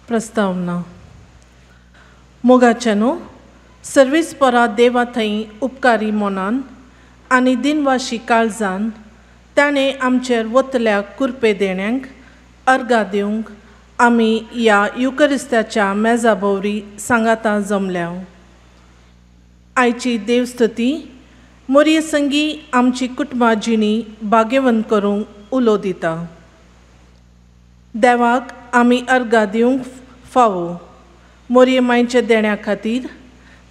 प्रस्तावना मोगाच्यानो सर्वीस परा देवा थंय उपकारी मोनान आनी दिनवाशी काळजान ताणें आमचेर वतल्या कुरपे देण्यांक अर्गां दिवंक आमी ह्या युकरिस्ताच्या मेजा भोवरी सांगातां जमल्या. आयची देवस्तुती मोरये संगी आमची कुटुंबां जिणी भाग्यवंत करूंक उलो दिता. देवाक आमी अर्गां दिवंक फावो मोरये मांयच्या देण्या खातीर.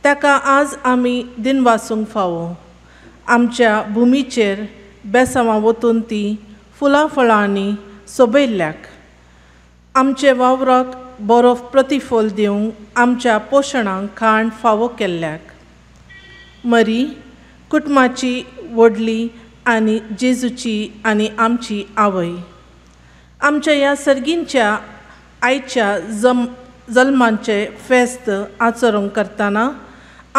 ताका आज आमी दिनवासूंक फावो. आमच्या भुमीचेर बेसांवां वतून ती फुलां फळांनी सोबयल्ल्याक. आमचे वावराक बरो प्रतिफल दिवंक आमच्या पोशणांक खाण फावो केल्ल्याक. मरी कुटुंबाची व्हडली आनी जेजूची आनी आमची आवय. आमच्या ह्या सर्गींच्या आयच्या जल्मांचे फेस्त आचरूंक करतना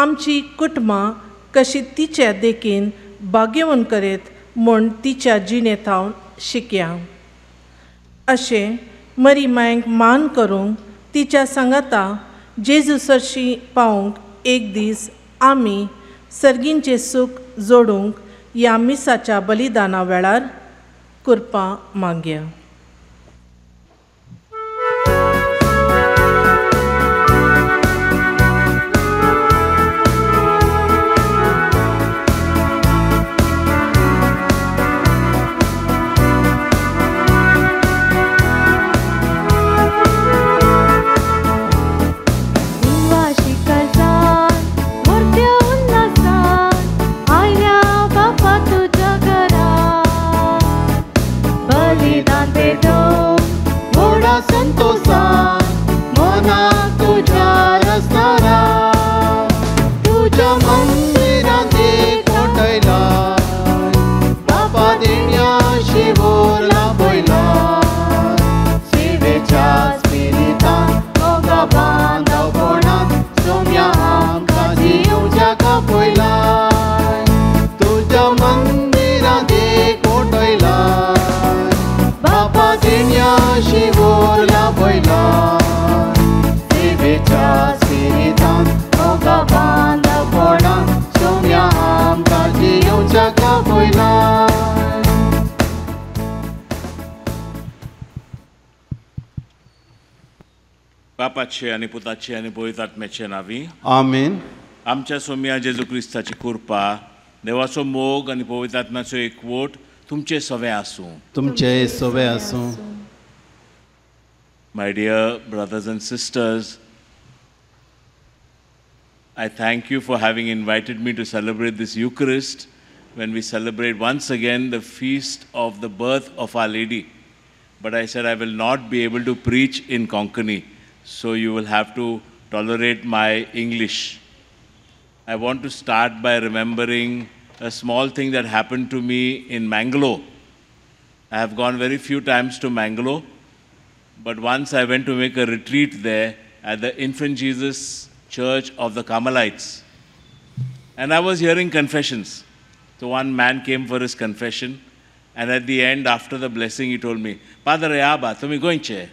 आमची कुटुंबां कशी तिच्या देखीन भाग्यवन करेत म्हूण तिच्या जिणेंत शिकया. अशें मरी मांयक मान करूंक तिच्या सांगाता जेजू सरशी पावूंक एक दीस आमी सर्गींचें सूख जोडूंक ह्या मिसाच्या बलिदाना वेळार कुरपां मागया. बापाचे आनी पुताचे आनी पवित्र आत्म्याचे नांवी आमीन. आमच्या सोम्या जेजू क्रिस्ताची कृपा देवाचो मोग आनी पवित्र आत्म्याचो एकवट तुमचे सवे आसूं. तुमचे सवे आसूं. My dear brothers and sisters, I thank you for having invited me to celebrate this Eucharist when we celebrate once again the feast of the birth of Our Lady. But I said I will not be able to preach in Konkani, so you will have to tolerate my English. I want to start by remembering a small thing that happened to me in Mangalore. I have gone very few times to Mangalore, but once I went to make a retreat there at the Infant Jesus Church of the Carmelites. And I was hearing confessions. So one man came for his confession, and at the end, after the blessing, he told me, Padre Abba, tumi goinche?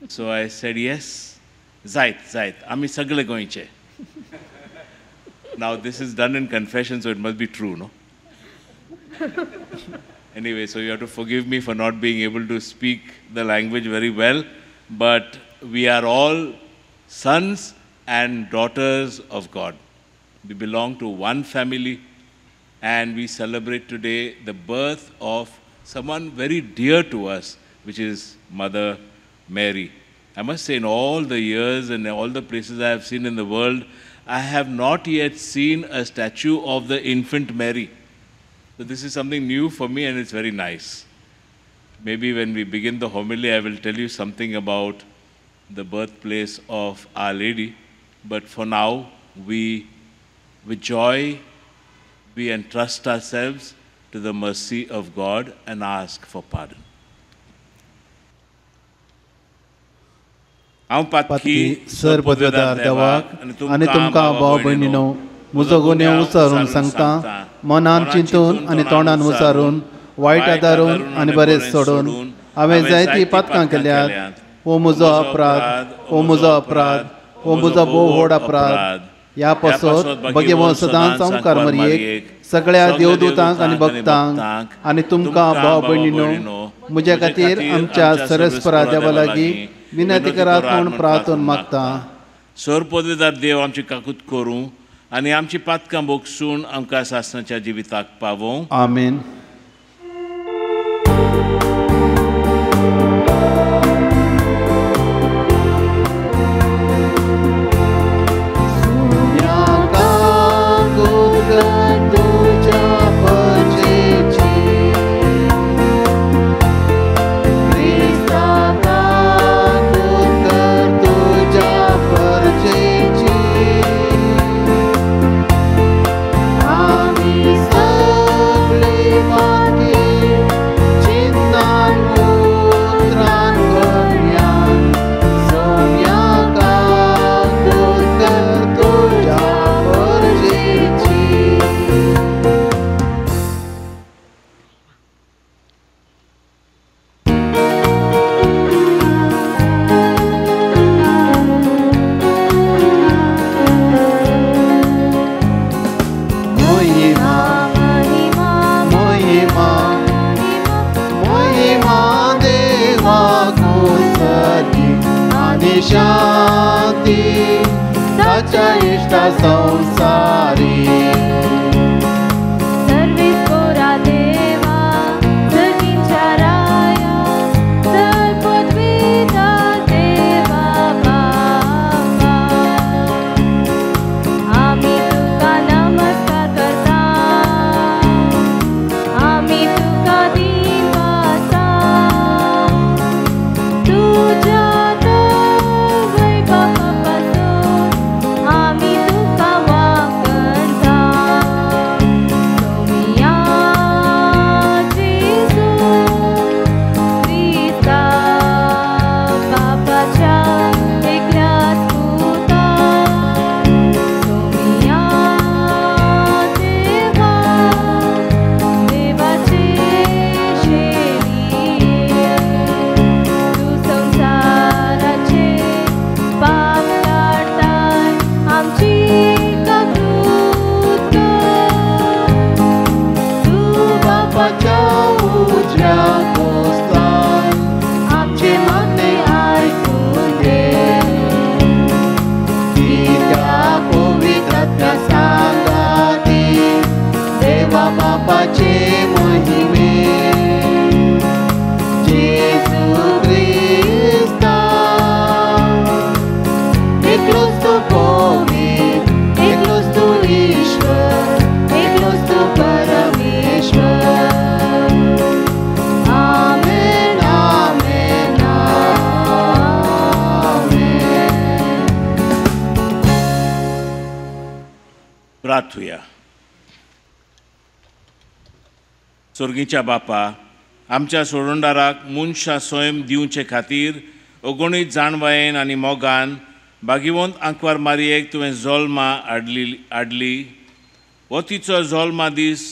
So I said, yes. Zait, ami sagle goinche. Now this is done in confession, so it must be true, no? Anyway, so you have to forgive me for not being able to speak the language very well, but we are all sons and daughters of God. We belong to one family, and we celebrate today the birth of someone very dear to us, which is Mother Mary. I must say, in all the years and all the places I have seen in the world, I have not yet seen a statue of the infant Mary. So this is something new for me, and it's very nice. Maybe when we begin the homily, I will tell you something about the birthplace of Our Lady. But for now, with joy, we entrust ourselves to the mercy of God and ask for pardon. हांव पातकी sir पदवेदार देवाक आनी तुमकां भाव भयणीनो म्हजो गुन्यांव उचारून सांगता. मनान चिंतून आनी तोंडान उचारून वायट आदारून आनी बरें सोडून हांवें जायतीं पातकां केल्यात. हो म्हजो अपराध, हो म्हजो अपराध, हो म्हजो भोव व्हड अपराध. ह्या पासत भगवंत सदांच संकार मरयेक, सगळ्या देवदूतांक आनी भक्तांक आनी तुमकां भाव भयणीनो म्हज्या खातीर आमच्या सरस्परा देवा लागीं विनंती करात म्हूण प्रार्थना मागता. सर पदवीदार देव आमची काकूत करूं आनी आमची पातकां बोगसून आमकां सासणाच्या जिविताक पावों. आमीन. प्रार्थुया. स्वर्गीच्या बापा, आमच्या सोडूनदाराक मनशा स्वयं दिवचे खातीर अगणीत जाणवायेन आनी मोगान भागिवंत आंकवार मारयेक तुवें जल्मा हाडली. हो तिचो जल्मा दीस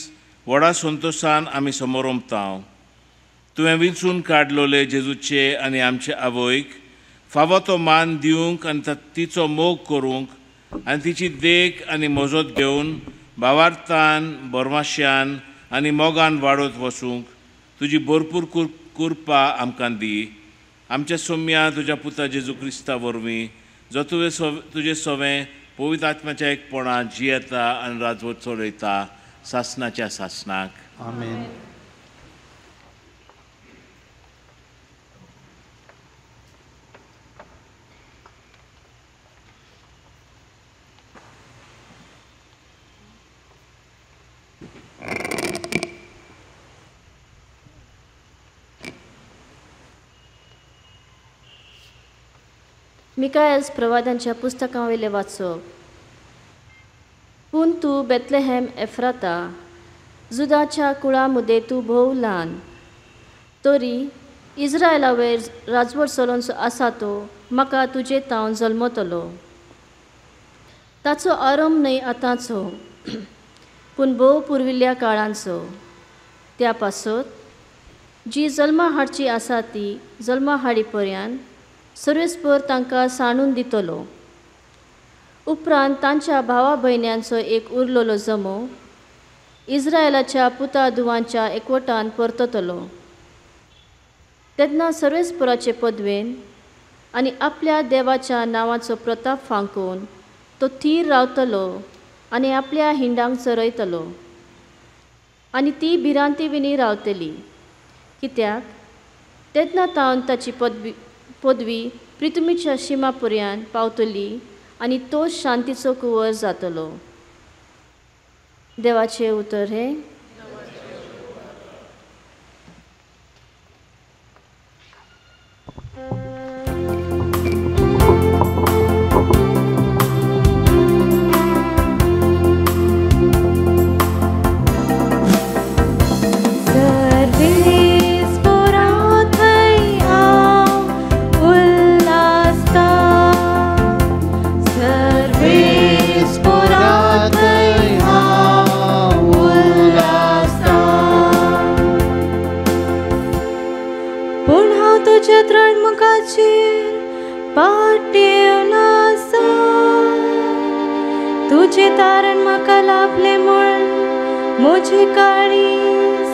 व्हडा संतोशान आमी समोरमतांव. तुवें विंचून काडलोले जेजूचे आनी आमचे आवयक फावो तो मान दिवंक आनी तिचो मोग करूंक आनी तिची देख आनी मजत घेवन भावार्थान बोरमाश्यान आनी मोगान वाडत वचूंक तुजी भरपूर कृपा आमकां दी. आमच्या सोम्या तुज्या पुता जेजू क्रिस्ता वरवीं जो तुजें सवें पवित्र आत्म्याच्या एकपणांत जियेता आनी राजवट चलयता सासणाच्या सासणाक. आमीन. मिकाएल्स प्रवादांच्या पुस्तकां वयलें वाचप. पूण तूं बेतलेहेम एफ्राता, जुदाच्या कुळा मुदे तूं भोव ल्हान, तरी इस्रायला वयर राजवट चलोवन आसा तो म्हाका तुजे तावन जल्मतलो. ताचो आरंभ न्हय आतांचो, पूण भोव पुर्विल्ल्या काळांचो. त्या पासत जी जल्मा हाडची आसा ती जल्मा हाडी पर्यंत सर्वेस्पर तांकां सांडून दितलो. उपरांत तांच्या भावा भयण्यांचो एक उरलेलो जमो इस्रायलाच्या पुता धुवांच्या एकवटान परततलो. तेन्ना सर्वेस्पराचे पदवेन आनी आपल्या देवाच्या नांवाचो प्रताप फांकून तो थीर रावतलो आनी आपल्या हिंडांक चरयतलो. आनी ती भिरांती विणी रावतली, कित्याक तेन्ना तावन ताची पदवी पृथ्वीच्या शिमा पर्यंत पावतली आनी तो शांतीचो कुंवर जातलो. देवाचे उतर हे. तुझे तारण म्हाका लाभले म्हण म्हजे काळीज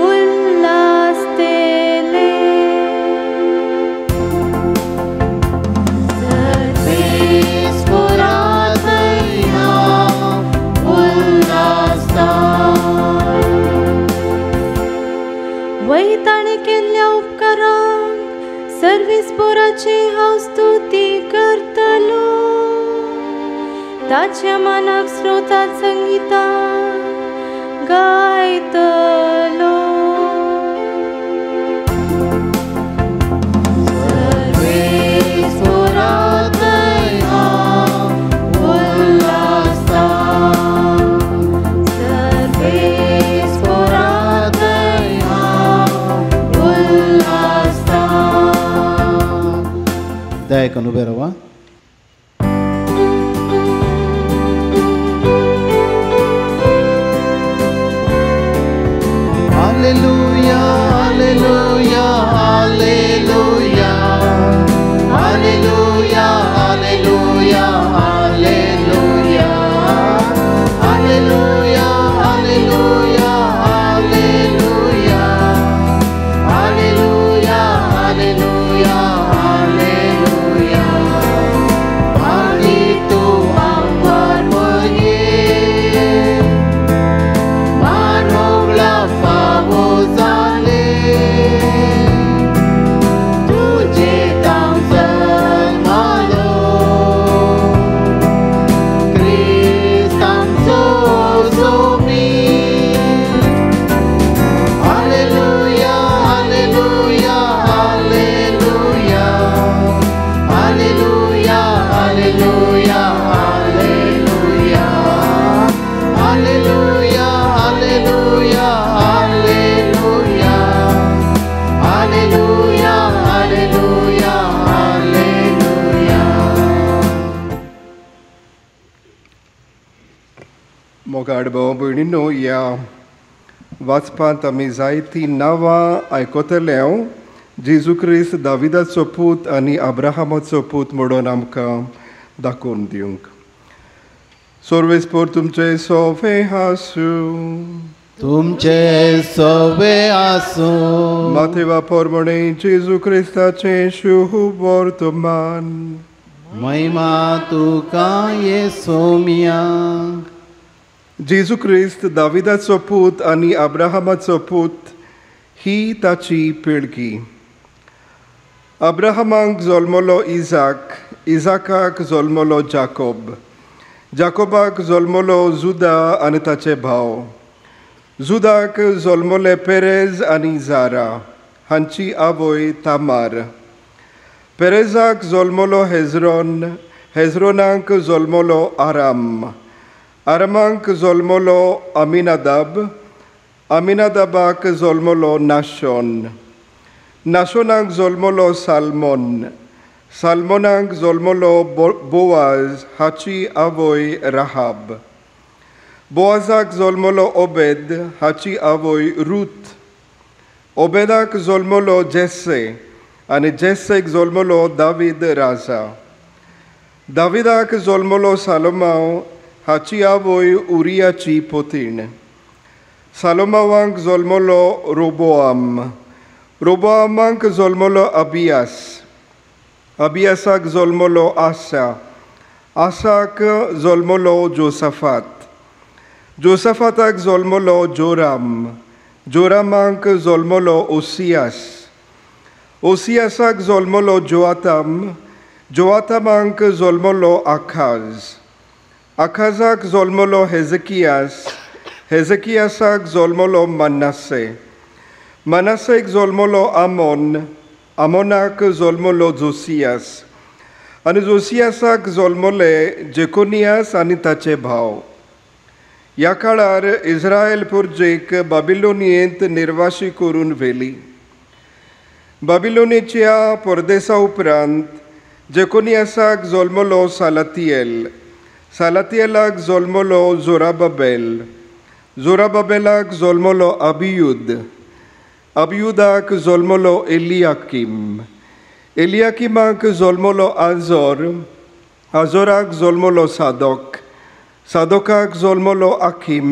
उल्हासतेले. वैताणे केल्ल्या उपकारांक सर्वेस्पराची हांव स्तुती करतलो. ताच्या मानाक स्रोतांत संगीता गायतलो. दयाकन उबे रावा. Hallelujah, hallelujah, hallelujah, hallelujah, hallelujah, hallelujah, hallelujah, hallelujah, hallelujah, hallelujah, hallelujah, hallelujah. Hari tu ambar moye, manogla favozale, tuje tamsal malo, Kristam so mi. Hallelujah, hallelujah, hallelujah, hallelujah, hallelujah, hallelujah, hallelujah, hallelujah, hallelujah, hallelujah, hallelujah, hallelujah. मोगाड भाव भयणीनो, या वाचपांत आमी जायतीं नांवां आयकतल्यो. जेजू क्रिस्त दाविदाचो पूत आनी अब्राहमाचो पूत म्हणून आमकां दाखोवन दिवंक. सर्वेस्पर तुमचे सोवे आसूं. तुमचे सवे आसूं. माथेवा पोरमणे जेजू क्रिस्ताचे शुभ वर्तमान. महिमा तुका येसोमिया. जेजू क्रिस्त दाविदाचो पूत आनी अब्राहमाचो पूत ही ताची पिळगी. अब्राहमाक जल्मलो इजाक, इजाकाक जल्मलो जाकोब, जाकोबाक जल्मलो जुदा आनी ताचे भाव, जुदाक जल्मले पेरेज आनी जारा हांची आवय तामार, पेरेजाक जल्मलो हेजरोन, हेजरोनाक जल्मलो आराम, आरामाक जल्मलो अमिनादाब, अमिनादाबाक जल्मलो नाशोन, नाशोनाक जल्मलो सालमोन, सालमोनाक जल्मलो बोआज हाची आवय राहाब, बोआजाक जल्मलो ओबेद हाची आवय रूथ, ओबेदाक जल्मलो जेसे आनी जेसेक जल्मलो दावीद राजा. दाविदाक जल्मलो सालोमाव हाची आवय उरियाची पोतीण. सालोमावांक जल्मलो रोबोआम. रोबोआमांक जल्मलो अबियास. अबियासाक जल्मलो आसा. आसाक जल्मलो जोसाफात. जोसाफाताक जल्मलो जोराम. जोरामांक जल्मलो ओसियास. ओसियासाक जल्मलो जोआताम. जोआतामांक जल्मलो आखाज. आखाजाक जल्मलो हेzekiयास. हेzekiयासाक जल्मलो मनासे. मनासेक जल्मलो आमोन. आमोनाक जल्मलो जोसियास. आनी जोसियासाक जल्मले जेकोनियास आनी ताचे भाव. ह्या काळार इस्रायल पुर्जेक बाबिलोनियेंत निर्वाशी करून व्हेली. बाबिलोनीच्या परदेसा उपरांत जेकोनियासाक जल्मलो सालातियेल. सालातियेलाक जल्मलो जोराबाबेल. जोराबाबेलाक जल्मलो अबियूद. अबियूदाक जल्मलो एलियाकीम. एलियाकीमाक जल्मलो आजोर. आजोराक जल्मलो सादोक. सादोकाक जल्मलो आकीम.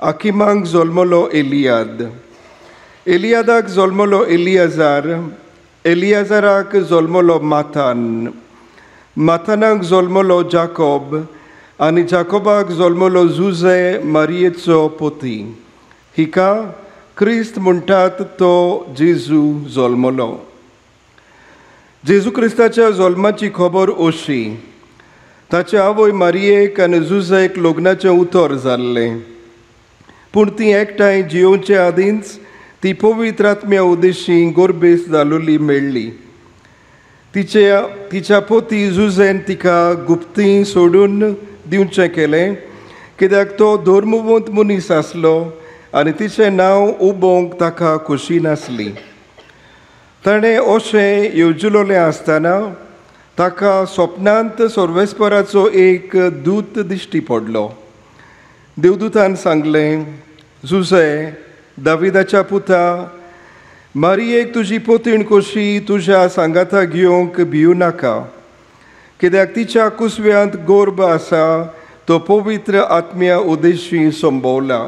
आकीमाक जल्मलो एलियाद. एलियादाक जल्मलो एलियाजार. एलियाजाराक जल्मलो मातान. मातानाक जल्मलो जाकोब. आनी जाकोबाक जल्मलो जुजे मारयेचो पोती. हिका क्रिस्त म्हणटात तो जेजू जल्मलो. जेजू क्रिस्ताच्या जल्माची खबर अशी. ताचे आवय मारयेक आनी जुजेक लग्नाचें उतर जाल्लें. पूण ती एकठांय जियोवचे आदींच ती पवित्र आत्म्या उद्देशी गोरबेस जालोली मेळ्ळी. तिच्या पोती जुजेन तिका गुप्ती सोडून दिवचें केलें, कित्याक तो धर्मवंत मनीस आसलो आनी तिचें नांव उबोवंक ताका खोशी नासली. ताणें अशें येवजिलोलें आसतना ताका स्वप्नांत सर्वेस्पराचो एक दूत दिश्टी पडलो. देवदूतान सांगलें, जुजे, दाविदाच्या पुता, मारयेक तुजी पोतीण कशी तुज्या सांगाता घेवंक भिवू नाका, कित्याक तिच्या कुसव्यांत गोर्ब आसा तो पवित्र आत्म्या उद्देशी संभोवला.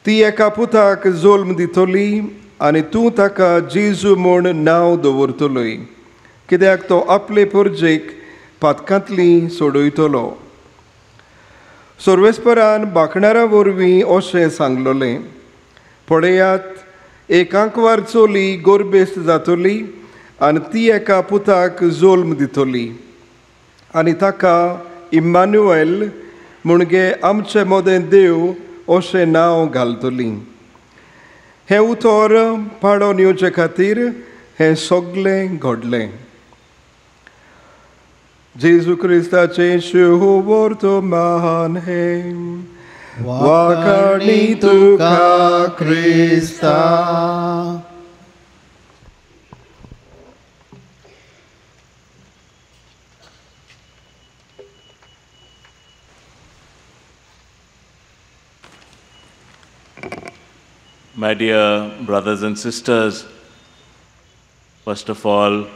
ती एका पुताक जल्म दितली आनी तूं ताका जेजू म्हूण नांव दवरतलोय, कित्याक तो आपले पुर्जेक पातकांतली सोडयतलो. सर्वेस्परान बाखणारा वरवीं अशें सांगलोलें, पळयात, एकांकवार चोली गोरबेस्त जातली आनी ती एका पुताक जल्म दितली आनी ताका इम्मानुएल म्हणजे आमचे मोदें देव अशें नांव घालतली. हें उतर पाडोन येवचे खातीर हें सगलें घडलें. जेजू क्रिस्ताचें शुभ वर्तमान हें वाखाणी तुका Crysta. My dear brothers and sisters, first of all,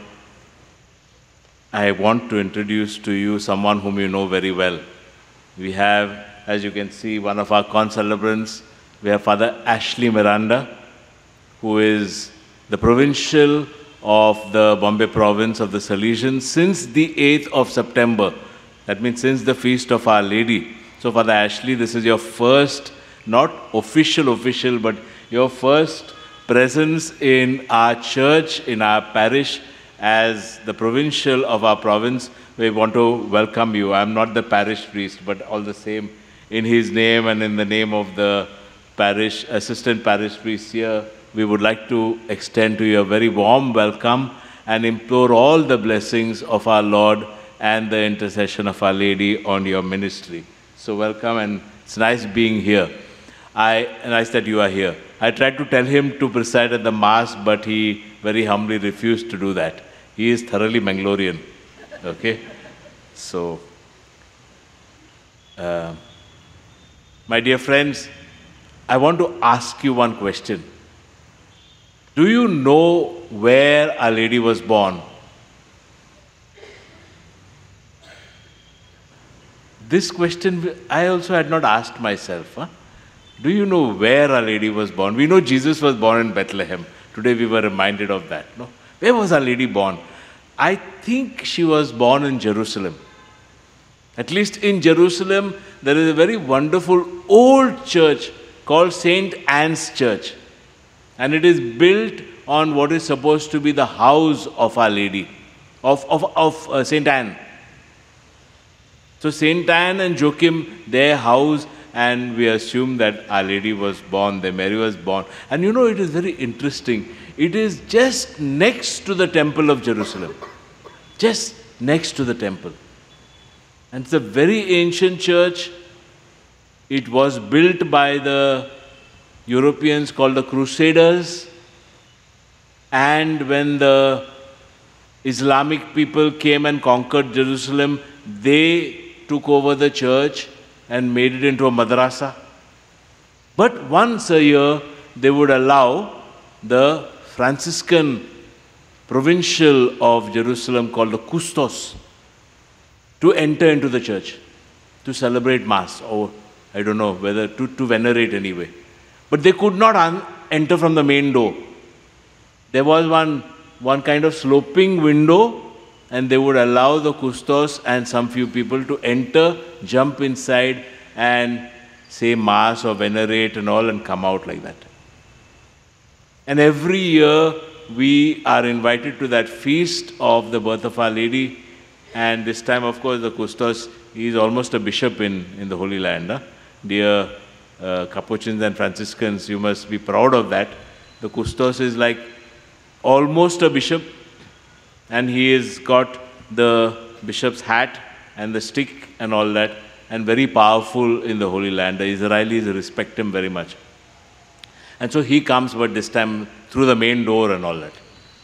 I want to introduce to you someone whom you know very well. We have, as you can see, one of our concelebrants. We have Father Ashley Miranda, who is the provincial of the Bombay province of the Salesians since the 8th of September. That means since the feast of Our Lady. So Father Ashley, this is your first, not official, but your first presence in our church, in our parish, as the provincial of our province. We want to welcome you. I'm not the parish priest, but all the same, in his name and in the name of the parish, assistant parish priest here, we would like to extend to you a very warm welcome and implore all the blessings of our Lord and the intercession of Our Lady on your ministry. So welcome, and it's nice being here. Nice that you are here. I tried to tell him to preside at the Mass, but he very humbly refused to do that. He is thoroughly Mangalorean. Okay? So, my dear friends, I want to ask you one question. Do you know where Our Lady was born? This question I also had not asked myself. Do you know where Our Lady was born? We know Jesus was born in Bethlehem. Today we were reminded of that. No? Where was Our Lady born? I think she was born in Jerusalem. At least in Jerusalem, there is a very wonderful old church called St. Anne's Church. And it is built on what is supposed to be the house of Our Lady, of St. Anne. So St. Anne and Joachim, their house, and we assume that Our Lady was born there, Mary was born. And you know, it is very interesting. It is just next to the Temple of Jerusalem. Just next to the temple. And it's a very ancient church. It was built by the Europeans called the Crusaders. And when the Islamic people came and conquered Jerusalem, they took over the church and made it into a madrasa. But once a year, they would allow the Franciscan provincial of Jerusalem called the Custos to enter into the church to celebrate Mass, or I don't know whether to venerate anyway. But they could not enter from the main door. There was one kind of sloping window, and they would allow the Custos and some few people to enter, jump inside and say Mass or venerate and all and come out like that. And every year we are invited to that feast of the birth of Our Lady. And this time, of course, the Custos, he is almost a bishop in the Holy Land. Huh? Dear Capuchins and Franciscans, you must be proud of that. The Custos is like almost a bishop, and he has got the bishop's hat and the stick and all that, and very powerful in the Holy Land. The Israelis respect him very much. And so he comes, but this time through the main door and all that.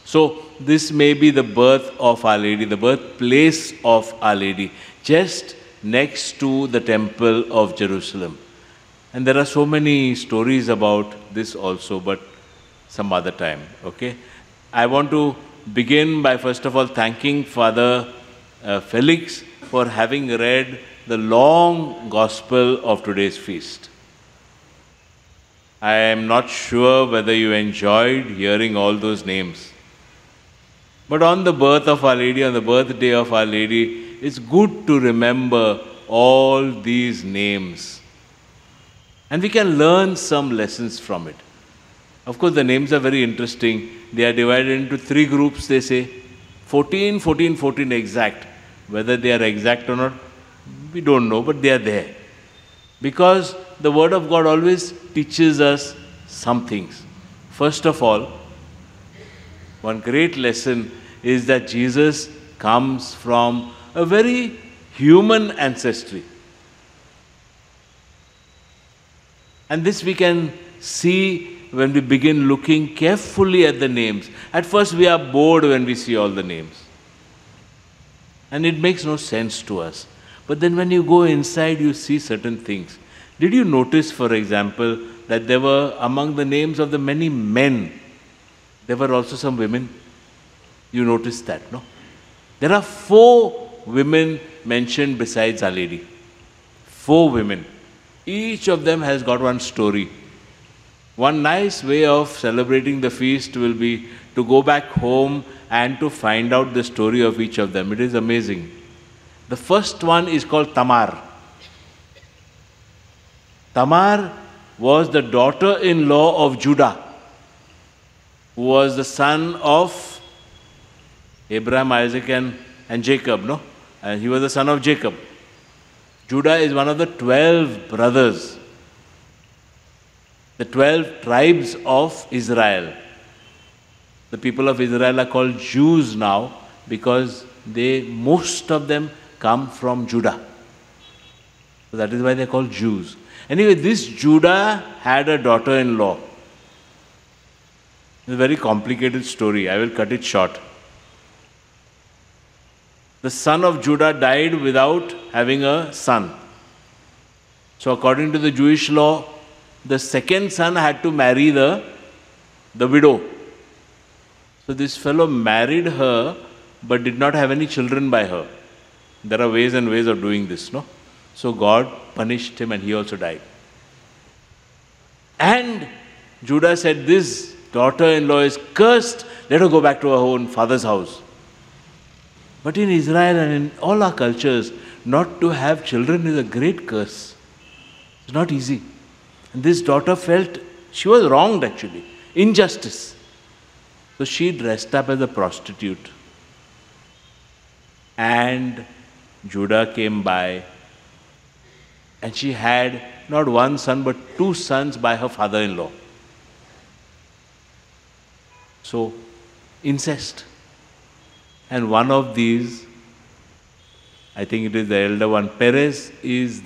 So this may be the birth of Our Lady, the birthplace of Our Lady, just next to the Temple of Jerusalem. And there are so many stories about this also, but some other time, okay? I want to begin by first of all thanking Father Felix for having read the long gospel of today's feast. I am not sure whether you enjoyed hearing all those names. But on the birth of Our Lady, on the birthday of Our Lady, it's good to remember all these names. And we can learn some lessons from it. Of course, the names are very interesting. They are divided into 3 groups, they say. 14, 14, 14 exact. Whether they are exact or not, we don't know, but they are there. Because the Word of God always teaches us some things. First of all, one great lesson is that Jesus comes from a very human ancestry. And this we can see when we begin looking carefully at the names. At first we are bored when we see all the names. And it makes no sense to us. But then when you go inside, you see certain things. Did you notice, for example, that there were among the names of the many men, there were also some women? You noticed that, no? There are 4 women mentioned besides Our Lady. 4 women. Each of them has got one story. One nice way of celebrating the feast will be to go back home and to find out the story of each of them. It is amazing. The first one is called Tamar. Tamar was the daughter-in-law of Judah, who was the son of Abraham, Isaac and Jacob, no? And he was the son of Jacob. Judah is one of the 12 brothers, the 12 tribes of Israel. The people of Israel are called Jews now because most of them come from Judah. So that is why they are called Jews. Anyway, this Judah had a daughter-in-law. It's a very complicated story. I will cut it short. The son of Judah died without having a son. So according to the Jewish law, the second son had to marry the widow. So this fellow married her, but did not have any children by her. There are ways and ways of doing this, no? So God punished him and he also died. And Judah said, this daughter-in-law is cursed. Let her go back to her own father's house. But in Israel and in all our cultures, not to have children is a great curse. It's not easy. And this daughter felt she was wronged actually. Injustice. So she dressed up as a prostitute. And Judah came by. And she had not one son but two sons by her father-in-law. So, incest. And one of these, I think it is the elder one, Perez, is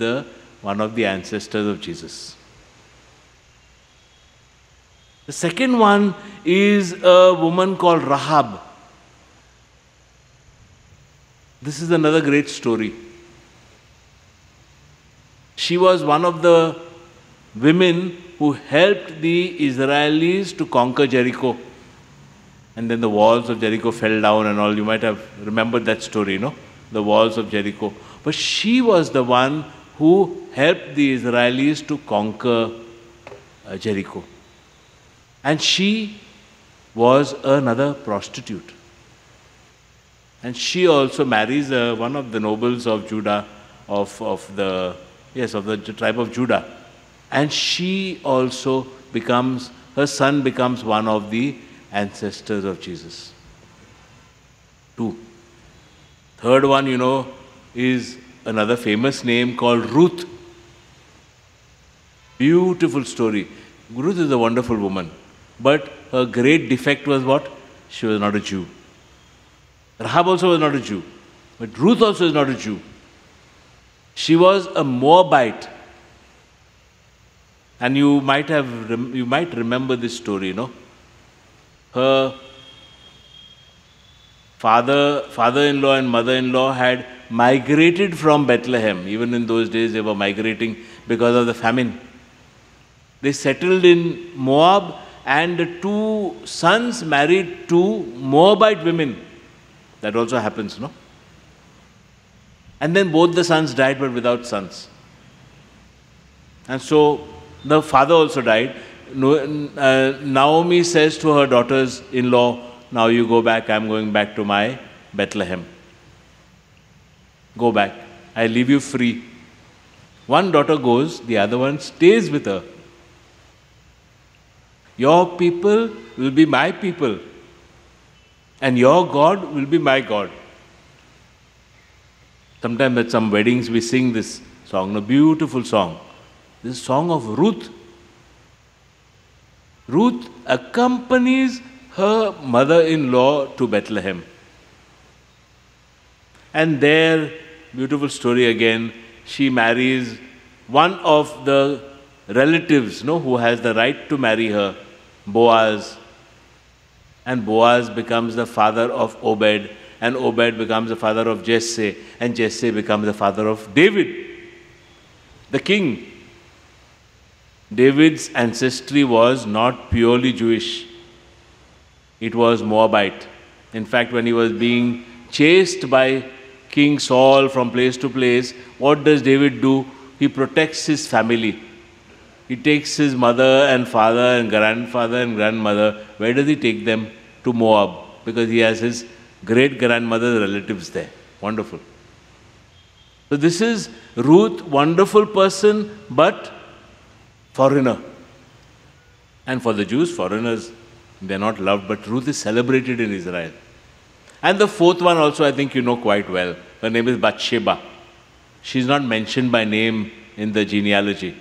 one of the ancestors of Jesus. The second one is a woman called Rahab. This is another great story. She was one of the women who helped the Israelis to conquer Jericho. And then the walls of Jericho fell down and all. You might have remembered that story, no? The walls of Jericho. But she was the one who helped the Israelis to conquer Jericho. And she was another prostitute. And she also marries one of the nobles of Judah, of the tribe of Judah. And she also becomes, her son becomes one of the ancestors of Jesus. 2. Third one, is another famous name called Ruth. Beautiful story. Ruth is a wonderful woman. But her great defect was what? She was not a Jew. Rahab also was not a Jew. But Ruth also is not a Jew. She was a Moabite. And you might remember this story, Her father-in-law and mother-in-law had migrated from Bethlehem. Even in those days they were migrating because of the famine. They settled in Moab and the two sons married two Moabite women. That also happens, no? And then both the sons died but without sons. And so the father also died. Naomi says to her daughters-in-law, now you go back, I'm going back to my Bethlehem. Go back. I leave you free. One daughter goes, the other one stays with her. Your people will be my people, and your God will be my God. Sometimes at some weddings we sing this song, a beautiful song. This song of Ruth. Ruth accompanies her mother-in-law to Bethlehem. And there, beautiful story again, she marries one of the relatives, who has the right to marry her, Boaz. And Boaz becomes the father of Obed, and Obed becomes the father of Jesse, and Jesse becomes the father of David, the king. David's ancestry was not purely Jewish. It was Moabite. In fact, when he was being chased by King Saul from place to place, what does David do? He protects his family. He takes his mother and father and grandfather and grandmother. Where does he take them? To Moab, because he has his great-grandmother's relatives there. Wonderful. So this is Ruth, wonderful person, but foreigner. And for the Jews, foreigners, they're not loved, but Ruth is celebrated in Israel. And the fourth one also I think you know quite well. Her name is Bathsheba. She's not mentioned by name in the genealogy.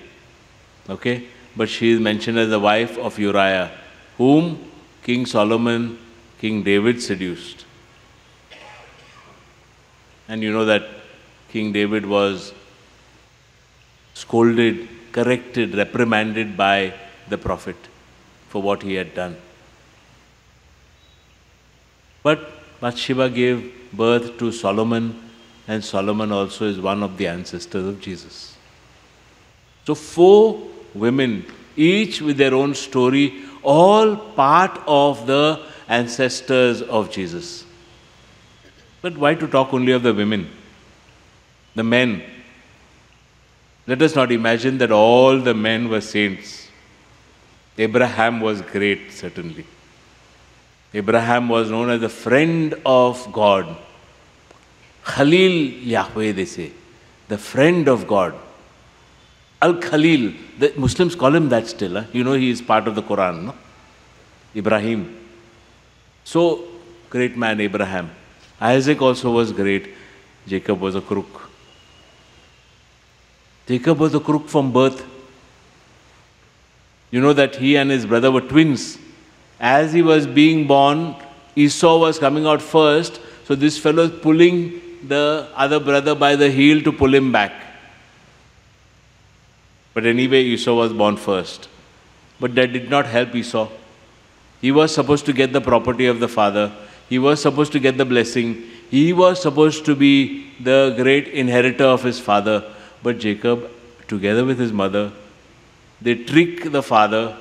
Okay? But she is mentioned as the wife of Uriah, whom King Solomon, King David seduced. And you know that King David was scolded, corrected, reprimanded by the prophet for what he had done. But Bathsheba gave birth to Solomon, and Solomon also is one of the ancestors of Jesus. So 4 women, each with their own story, all part of the ancestors of Jesus. But why to talk only of the women? The men. Let us not imagine that all the men were saints. Abraham was great, certainly. Abraham was known as the friend of God. Khalil Yahweh, they say. The friend of God. Al-Khalil. The Muslims call him that still. You know, he is part of the Quran, no? Ibrahim. So, great man Abraham. Isaac also was great. Jacob was a crook. Jacob was a crook from birth. You know that he and his brother were twins. As he was being born, Esau was coming out first. So this fellow is pulling the other brother by the heel to pull him back. But anyway, Esau was born first. But that did not help Esau. He was supposed to get the property of the father. He was supposed to get the blessing. He was supposed to be the great inheritor of his father. But Jacob, together with his mother, they trick the father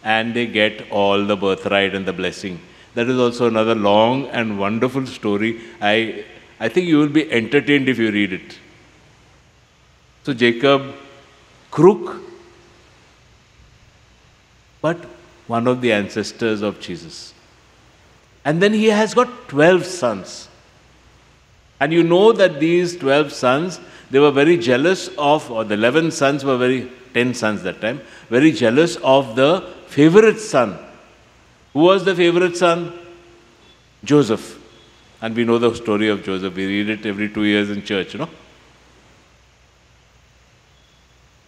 and they get all the birthright and the blessing. That is also another long and wonderful story. I think you will be entertained if you read it. So Jacob, crook, but one of the ancestors of Jesus. And then he has got 12 sons. And you know that these 12 sons, they were very jealous of, or the 11 sons were 10 sons that time, very jealous of the favorite son. Who was the favorite son? Joseph. And we know the story of Joseph. We read it every 2 years in church, no?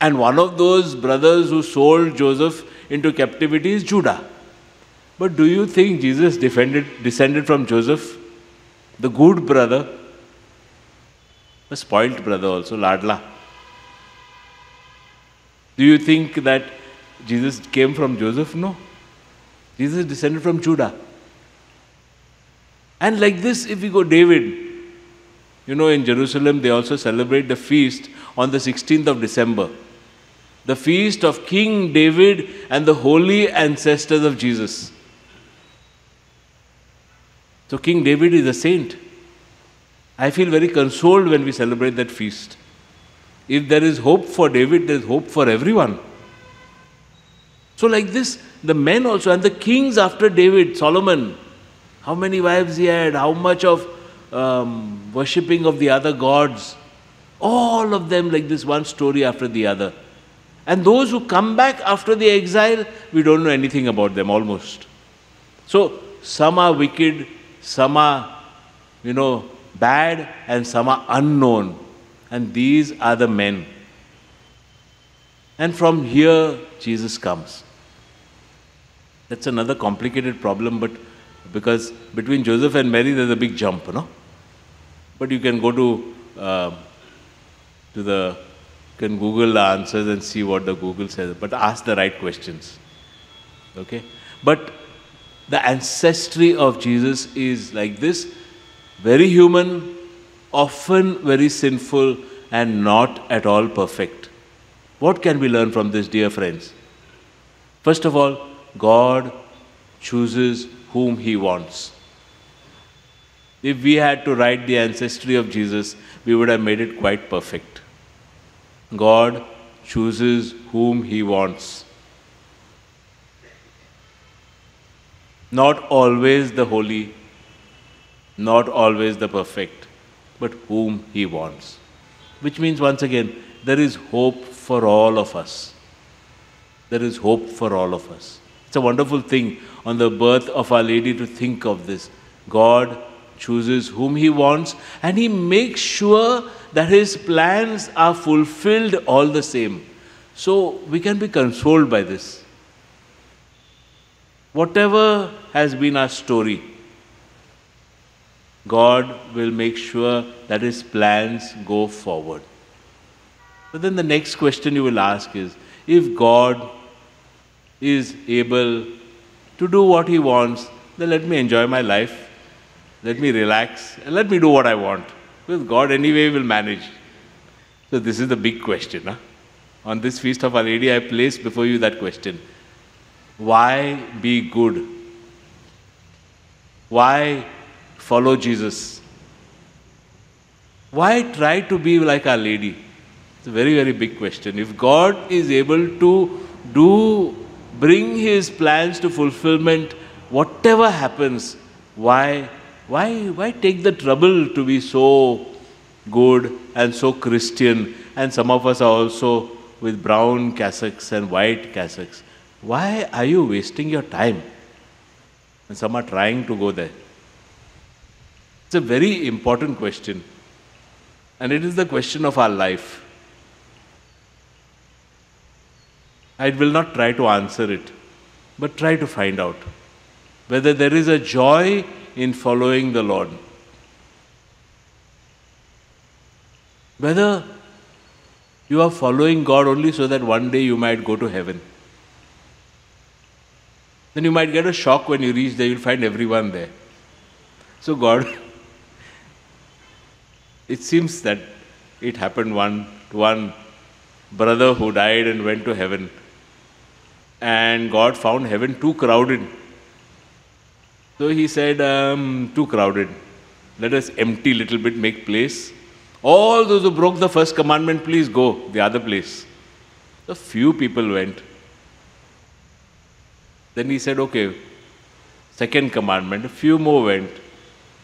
And one of those brothers who sold Joseph into captivity is Judah. But do you think Jesus descended from Joseph? The good brother. A spoilt brother also, Ladla. Do you think that Jesus came from Joseph? No. Jesus descended from Judah. And like this, if we go David, you know, in Jerusalem, they also celebrate the feast on the 16th of December. The feast of King David and the holy ancestors of Jesus. So King David is a saint. I feel very consoled when we celebrate that feast. If there is hope for David, there is hope for everyone. So like this, the men also, and the kings after David, Solomon, how many wives he had, how much of worshipping of the other gods, all of them like this, one story after the other. And those who come back after the exile, we don't know anything about them almost. So some are wicked, some are, bad, and some are unknown. And these are the men. And from here, Jesus comes. That's another complicated problem, but because between Joseph and Mary, there's a big jump, no? But you can go to can Google the answers and see what the Google says, but ask the right questions. Okay? But the ancestry of Jesus is like this, very human, often very sinful, and not at all perfect. What can we learn from this, dear friends? First of all, God chooses whom He wants. If we had to write the ancestry of Jesus, we would have made it quite perfect. God chooses whom He wants. Not always the holy, not always the perfect, but whom He wants. Which means, once again, there is hope for all of us. There is hope for all of us. It's a wonderful thing on the birth of Our Lady to think of this. God chooses whom He wants, and He makes sure that His plans are fulfilled all the same. So we can be consoled by this. Whatever has been our story, God will make sure that His plans go forward. But then the next question you will ask is, if God is able to do what He wants, then let me enjoy my life, let me relax, and let me do what I want. Because God anyway will manage. So this is the big question. Huh? On this Feast of Our Lady, I place before you that question. Why be good? Why follow Jesus? Why try to be like Our Lady? It's a very, very big question. If God is able to bring His plans to fulfillment, whatever happens, why take the trouble to be so good and so Christian? And some of us are also with brown cassocks and white cassocks. Why are you wasting your time? And some are trying to go there. It's a very important question. And it is the question of our life. I will not try to answer it, but try to find out whether there is a joy in following the Lord. Whether you are following God only so that one day you might go to heaven. Then you might get a shock when you reach there, you'll find everyone there. So God, it seems that it happened to one brother who died and went to heaven. And God found heaven too crowded. So He said, too crowded. Let us empty a little bit, make place. All those who broke the first commandment, please go the other place. So few people went. Then He said, okay, second commandment, a few more went.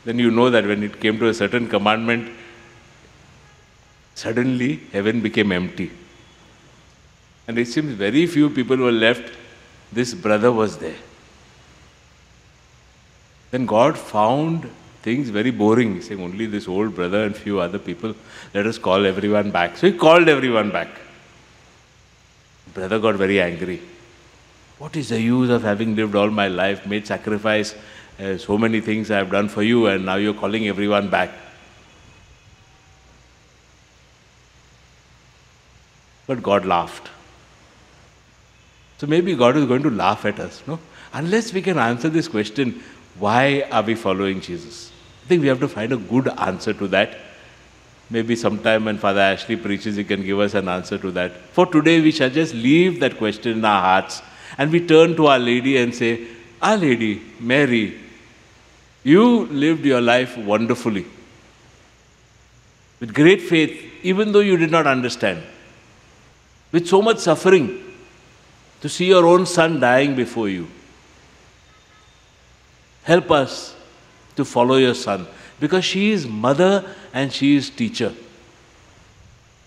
Then you know that when it came to a certain commandment, suddenly heaven became empty. And it seems very few people were left. This brother was there. Then God found things very boring. He's saying, only this old brother and few other people, let us call everyone back. So He called everyone back. Brother got very angry. What is the use of having lived all my life, made sacrifice, so many things I have done for you, and now you're calling everyone back? But God laughed. So maybe God is going to laugh at us, no? Unless we can answer this question, why are we following Jesus? I think we have to find a good answer to that. Maybe sometime when Father Ashley preaches, he can give us an answer to that. For today, we shall just leave that question in our hearts and we turn to Our Lady and say, Our Lady, Mary, you lived your life wonderfully. With great faith, even though you did not understand. With so much suffering, to see your own son dying before you. Help us to follow your son, because she is mother and she is teacher.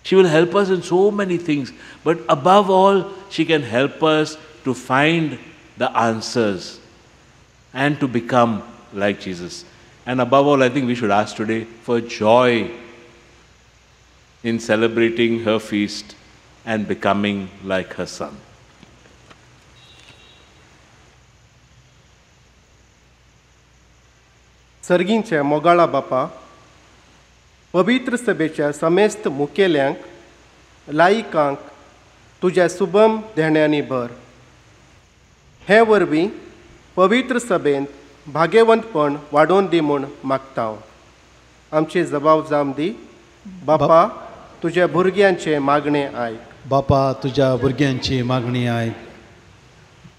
She will help us in so many things, but above all, she can help us to find the answers and to become like Jesus. And above all, I think we should ask today for joy in celebrating her feast and becoming like her son. सर्गींच्या मोगाळा बापा, पवित्र सभेच्या समेस्त मुखेल्यांक, लायिकांक तुज्या शुभम ध्यानांनी भर. हे वरवीं पवित्र सभेंत भाग्यवंतपण वाडोवन दी म्हूण मागता. आमचे जबाब जाम दी. बापा, तुज्या भुरग्यांचे मागणे आयक. बापा, तुज्या भुरग्यांची मागणी आयक.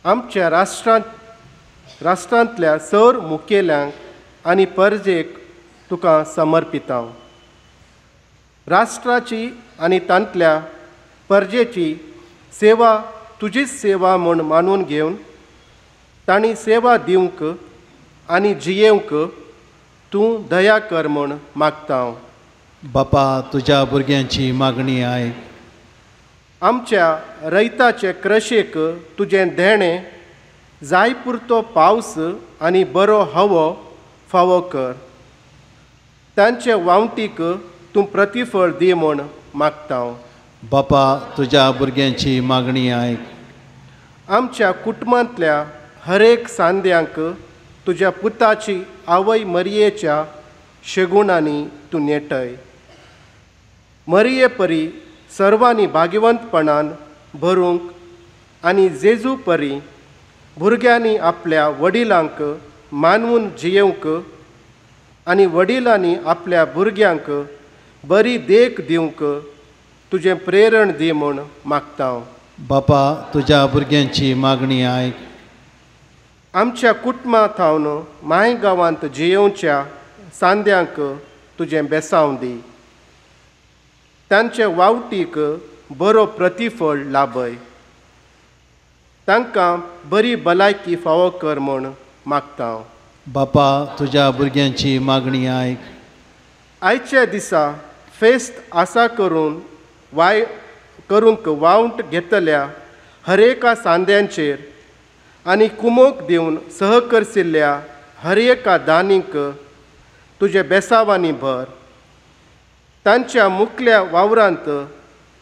आमच्या राष्ट्रांतल्या सर मुखेल्यांक आनी परजेक तुका समर्पिता. राष्ट्राची आनी तांतल्या परजेची सेवा तुजीच सेवा म्हूण मानून घेवन तांणी सेवा दिवंक आनी जियेवंक तूं दया कर म्हूण मागता. बापा, तुज्या भुरग्यांची मागणी आयक. आमच्या रैताचे क्रशेक तुजें देणें जाय पुरतो पावस आनी बरो हवो फावो कर. तांचे वावटीक तूं प्रतिफळ दी म्हूण मागता. बापा, तुज्या भुरग्यांची मागणी आयक. आमच्या कुटुंबांतल्या हरेक सांद्यांक तुज्या पुताची आवय मरियेच्या शेगुणांनी तूं नेटय. मरिये परी सर्वांनी भाग्यवंतपणान भरूंक आनी जेजू परी भुरग्यांनी आपल्या वडिलांक मानवून जियेवंक आनी वडिलांनी आपल्या भुरग्यांक बरी देख दिवंक तुजें प्रेरण दी म्हूण मागता. बापा, तुज्या भुरग्यांची मागणी आयक. आमच्या कुटुंबां थावन माय गांवांत जियोवच्या सांद्यांक तुजें बेसांव दी. तांचे वावटीक बरो प्रतिफळ लाभय. तांकां बरी भलायकी फावो कर म्हूण मागता. बापा तुज्या भुरग्यांची मागणी आयक. आयच्या दिसा फेस्त आसा करूंक वावंट घेतल्या हरेका सांद्यांचेर आनी कुमोक दिवन सहकरसिल्ल्या हरेका दानीक तुजे बेसावांनी भर. तांच्या मुखल्या वावरांत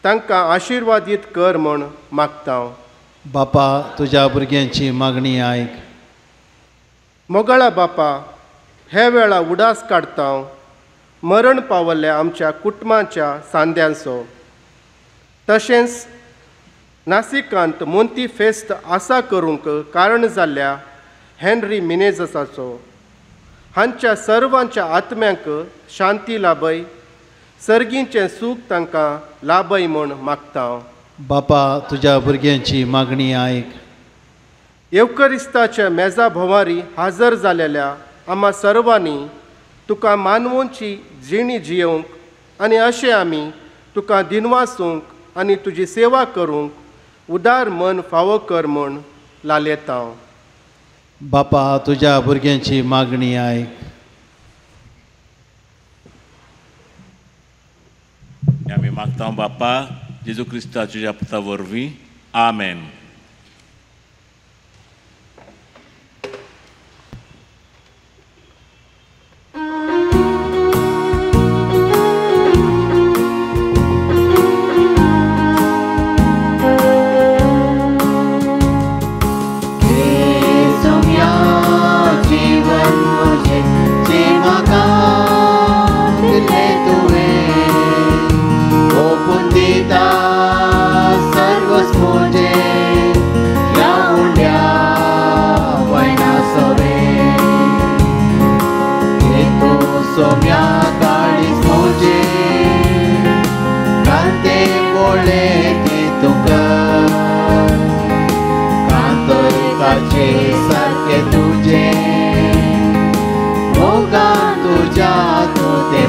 तांकां आशिर्वादीत कर म्हूण मागता. बापा तुज्या भुरग्यांची मागणी आयक. मोगळा बापा, हे वेळा उडास काडटा मरण पावल्ल्या आमच्या कुटुंबाच्या सांद्यांचो. तशेंच नासिकांत मोंती फेस्त आसा करूंक कारण जाल्ल्या हेनरी मिनेझसाचो. हांच्या सर्वांच्या आत्म्यांक शांती लाभय. सर्गींचें सूख तांकां लाभय म्हूण मागता. बापा तुज्या भुरग्यांची मागणी आयक. येवकरिस्ताच्या मेजा भोवारी हाजर जालेल्या आम्हा सर्वांनी तुका मानवोंची जिणी जियोवंक आनी अशें आमी तुका दिनवासूंक आनी तुजी सेवा करूंक उदार मन फावो कर म्हूण लालयता. बापा तुज्या भुरग्यांची मागणी आयक. आमी मागता बापा जेजू क्रिस्ताच्या पुता वरवीं. आमेन. सारखे तुझे मोगा तुझ्या तुते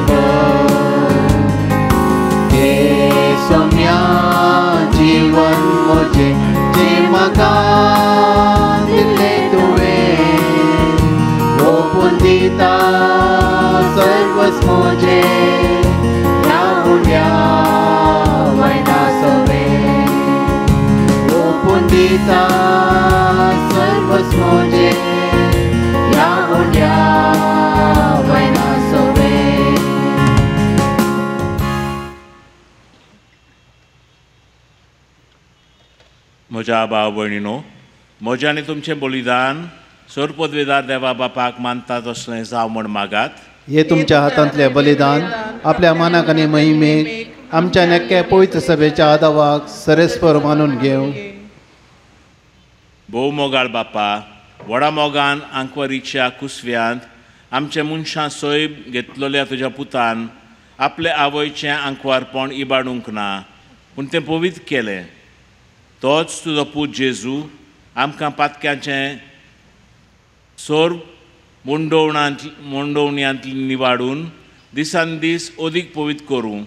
हे सोम्या जीवन मुझे जे म्हाका दिले तुवें ओपून दिता सर्वच मुझे ह्या उड्या वयना सोवे ओपून दिता मोजे या उड्या वयना सोवे. म्हज्या भाव भयणीनो, म्हजें आनी तुमचें बलिदान सोर पदवेदार देवा बापाक मानता तसलें जावं म्हण मागात. हे तुमच्या हातांतले बलिदान आपल्या मानाक आनी महिमेक आमच्या नेक्या पवित्र सभेच्या आदावाक सरेस्पर मानून घेवं. भोव मोगाळ बापा, व्हडा मोगान आंकवारीच्या कुसव्यांत आमच्या मनशां सोयब घेतलेल्या तुज्या पुतान आपले आवयचें आंकवारपण इबाडूंक ना पूण तें पवित्र केलें. तोच तुजो पूत जेजू आमकां पातक्याचें सोर मोंडोवण्यांतली निवाडून दिसान दीस अदीक पवित्र करूं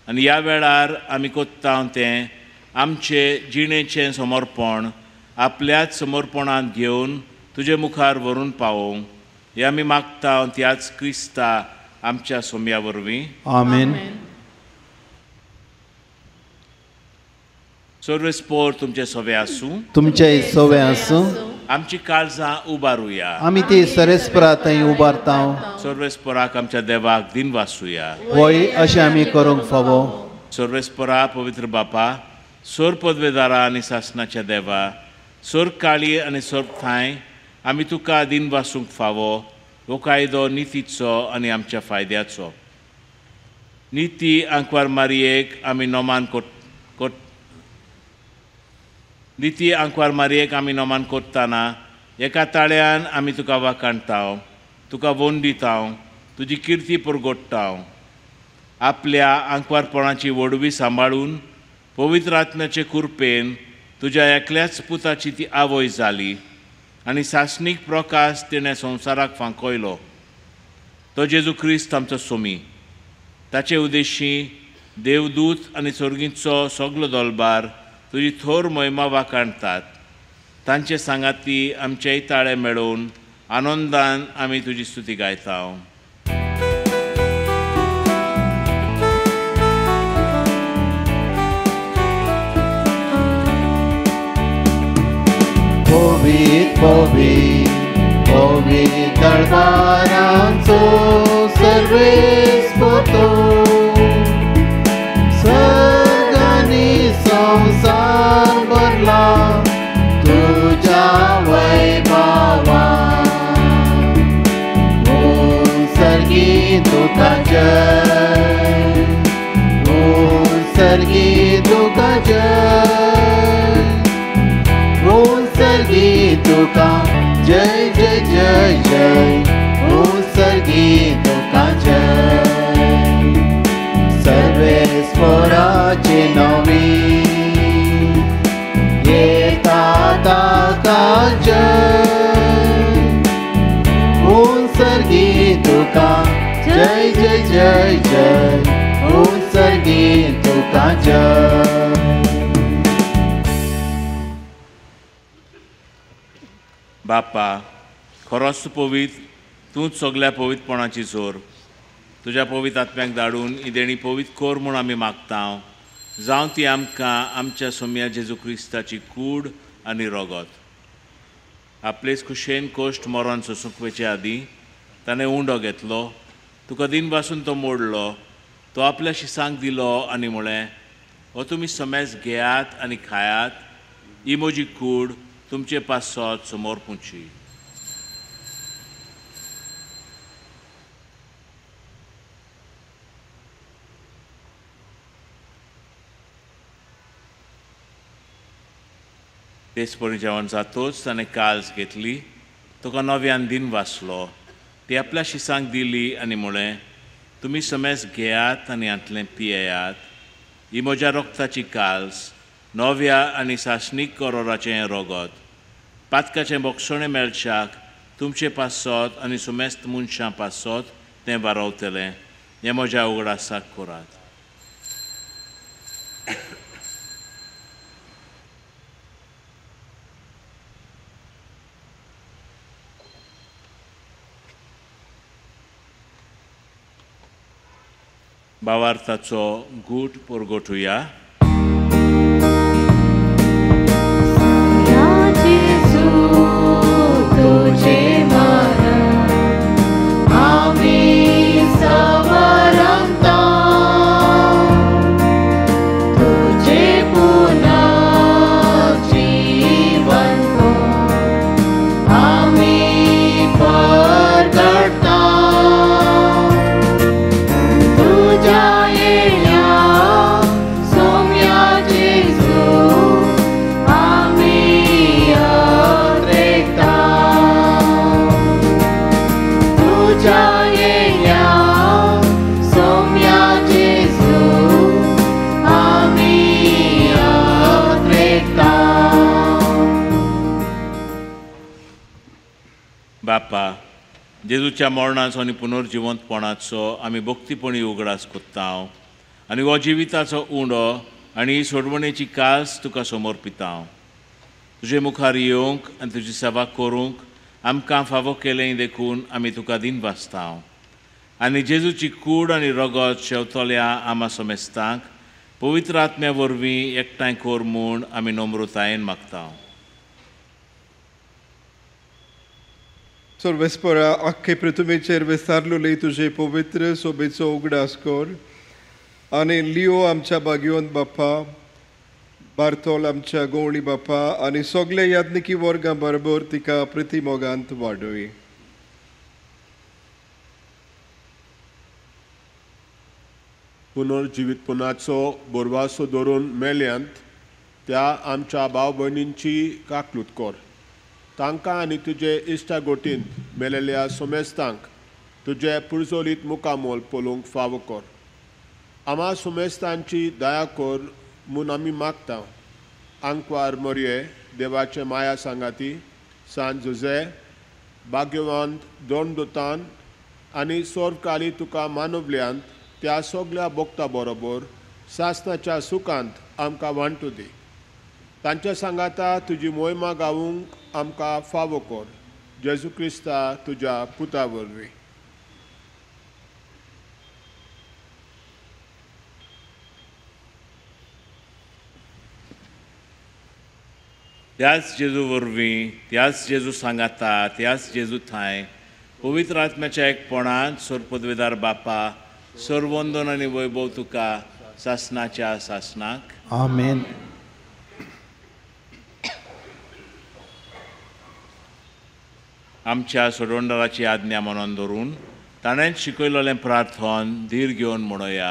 आनी ह्या वेळार आमी कोत्ता तें आमचें जिणेचें समर्पण आपल्याच समर्पणांत घेवन तुजे मुखार व्हरून पावोवंक हे आमी मागता त्याच क्रिस्ता आमच्या सोम्या वरवीं. आमेन. सर्वेस्पोर तुमचे सोवे आसूं. तुमचे सोवे आसूं. आमची काळजां उबारुया. आमी ती सरेस्परा थंय उबारता. सर्वेस्पोराक आमच्या देवाक दिन वासूया. होय अशें आमी करूंक फावो. सर्वेस्पोरा पवित्र बापा, सोर पदवेदारा आनी सासणाच्या देवा, सोर काळी आनी सोर थाय आमी तुका दिन वासूंक फावो. हो कायदो नितीचो आनी आमच्या फायद्याचो. निती आंकवार मारयेक आमी नोमान कोत्ताना एका ताळ्यान आमी तुका वाखाणटा, तुका वंदिता, तुजी किर्ती परगोडटा. आपल्या आंकवारपणाची वडवी सांबाळून पवित्र आत्म्याचे कृपेन तुज्या एकल्याच पुताची ती आवय जाली आनी सासणीक प्रकाश तिणें संवसाराक फांकयलो तो जेजू क्रिस्त आमचो सोमी. ताचे उद्देशी देवदूत आनी सर्गींचो सगलो दलबार तुजी थोर महिमा वाखाणटात. तांचे सांगाती आमचेय ताळे मेळोवन आनंदान आमी तुजी स्तुती गायता. पवित्र पवित्र पवित्र दरबारांचो सर्वेस्पोतो सर्गांनी संसार भरला तुझ्या वैभवान. सर्गी तुका जय, सर्गी तुका जय, सर्गी तुका जय जय जय जय, सर्गी तुका जय. सर्वेस्वराचे नवी येता ताका जय, सर्गी तुका जय जय जय जय, सर्गी तुका जय. बापा, खरोच तूं पवित्र, तूंच सगल्या पवित्रपणाची जोर. तुज्या पवित्र आत्म्याक धाडून ही देणी पवित्र कोर म्हूण आमी मागता. जावं ती आमकां आमच्या सोम्या जेजू क्रिस्ताची कूड आनी रगत. आपलेच कुशेन कोश्ट मरण सोसूंक वचे आदीं ताणें उंडो घेतलो, तुका दिन पासून तो मोडलो, तो आपल्या शिसांक दिलो आनी म्हळें, हो तुमी समेज घेयात आनी खायात, ही म्हजी कूड तुमचे पासत समोर पुंची. तेचपणी जेवण जातोच ताणें काल्स घेतली, तुका नव्यान दिन वाचलो, ती आपल्या शिसांक दिली आनी म्हळें, तुमी समेज घेयात आनी हातलें पियेयात, ही म्हज्या रोगताची काल्स, नव्या आनी सासणीक करोराचें रगत. पातकाचें बोगसणें मेळच्याक तुमचे पासत आनी सुमेस्त मनशां पासत तें बारावतलें. हें म्हज्या उगडासाक करात. भावार्थाचो गूट परगोटुया. बापा, जेजूच्या मरणाचो आनी पुनर्जिवंतपणाचो आमी भक्तीपणी उगडास कोत्ता आनी हो जिविताचो उंडो आनी सोडवणेची कास तुका समर्पिता. तुजे मुखार येवंक आनी तुजी सेवा करूंक आमकां फावो केलें देखून आमी तुका दिन वाचता. आनी जेजूची कूड आनी रगत शेवतल्या आमा समेस्तांक पवित्र आत्म्या वरवीं एकठांय कोर म्हूण आमी नम्रतायेन मागता. सर्वेस्परा आख्खे पृथ्वीचेर विस्तारलेली तुजे पवित्र सोबेचो उगडास कर आनी लिओ आमच्या भाग्यवंत बाप्पा, बार्तोल आमच्या गवळी बाप्पा आनी सगळे याज्ञिकी वर्गां बरोबर तिका प्रतिमोगांत वाडय. पुनर्जिवीतपणाचो बोरवासो धरून मेल्यांत त्या आमच्या भाव भयणींची काकलूत कर. तांकां आनी तुजे इश्टागोटींत मेलेल्या सोमेस्तांक तुजे पुर्जोलीत मुकामोल पळोवंक फावो कर. आमा सोमेस्तांची दया कर म्हूण आमी मागता. आंकवार मरये देवाचे माया सांगाती सान जुझे भाग्यवंत दोन दोतान आनी सोर्वकाली तुका मानवल्यांत त्या सगळ्या भक्तां बरोबर सासणाच्या सुखांत आमकां वांटू दी. तांच्या सांगाता तुजी मोहिमा गावूंक आमकां फावो कर. जेजू क्रिस्ता तुज्या पुता वरवीं. त्याच जेजू वरवीं, त्याच जेजू सांगाता, त्याच जेजू थंय पवित्र आत्म्याच्या एकपणांत सरपदवेदार बापा सर्वंदन आनी वैभव तुका सासणाच्या सासणाक. आमेन. आमच्या सोडवंडराची आज्ञा मनान धरून ताणें शिकयलोलें प्रार्थन धीर घेवन म्हणया.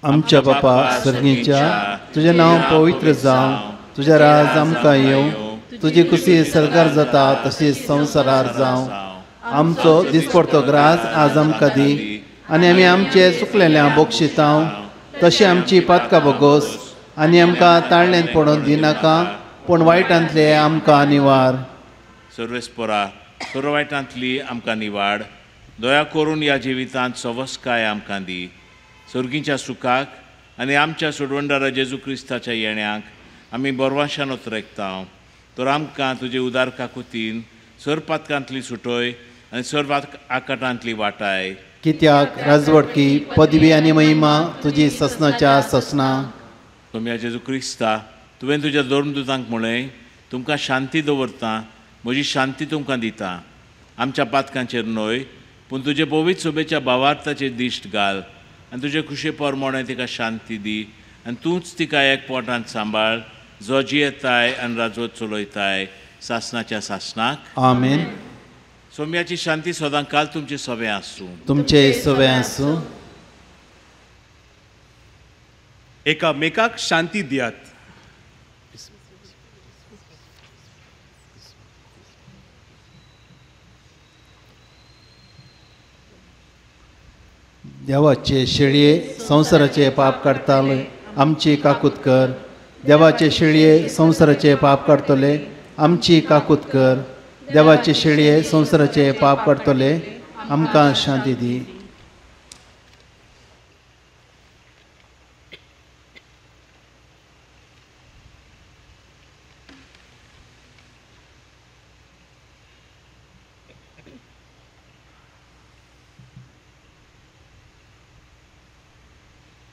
आमच्या बापा सर्गीच्या तुजें नांव पवित्र जावं, तुजें राज आमकां येवं, तुजी कुशी सरकार जाता तशीच संवसारार जावं. आमचो दिसपडतो ग्रास आज आमकां दी आनी आमी आमचे चुकलेल्यांक बक्षितांव, तशी आमची पातकां बोगोस आनी आमकां ताळणेंत पडोवन दिनाका, पूण वायटांतले आमकां निवार. सर्वेस्परा सर्वायटांतली आमकां निवाड. दया करून ह्या जिवितांत सवस्काय आमकां दी. सर्गीच्या सुखाक आनी आमच्या सोडवंडारा जेजू क्रिस्ताच्या येण्याक आमी बोरवाशान उतरयता. तर आमकां तुजे उदार काकुतीन सरपातकांतली सुटोय आनी सर्व आकाटांतली वाटाय. कित्याक राजवडकी पदवी आनी महिमा तुजी ससनाच्या ससना. तुमी जेजू क्रिस्ता तुवें तुज्या धर्मदुतांक म्हणलें, तुमकां शांती दवरता, म्हजी शांती तुमकां दिता. आमच्या पातकांचेर न्हय पूण तुजे पवित्र सोबेच्या भावार्थाचेर दिश्ट घाल आनी तुजे खुशे परमोणे तिका शांती दी आनी तूंच तिका एक पोटांत सांबाळ, जो जियेताय आनी राजवत चलयताय सासणाच्या सासणाक. आमेन. सोम्याची शांती सदां काल तुमचे सवे आसूं. तुमचे सवे आसूं. एकामेकाक शांती दियात. देवाचे शेळये संवसाराचे पाप काडटाले आमची काकूत कर. देवाचे शेळये संवसाराचे पाप काडटले आमची काकूत कर. देवाचे शेळये संवसाराचे पाप काडटले आमकां शांती दी.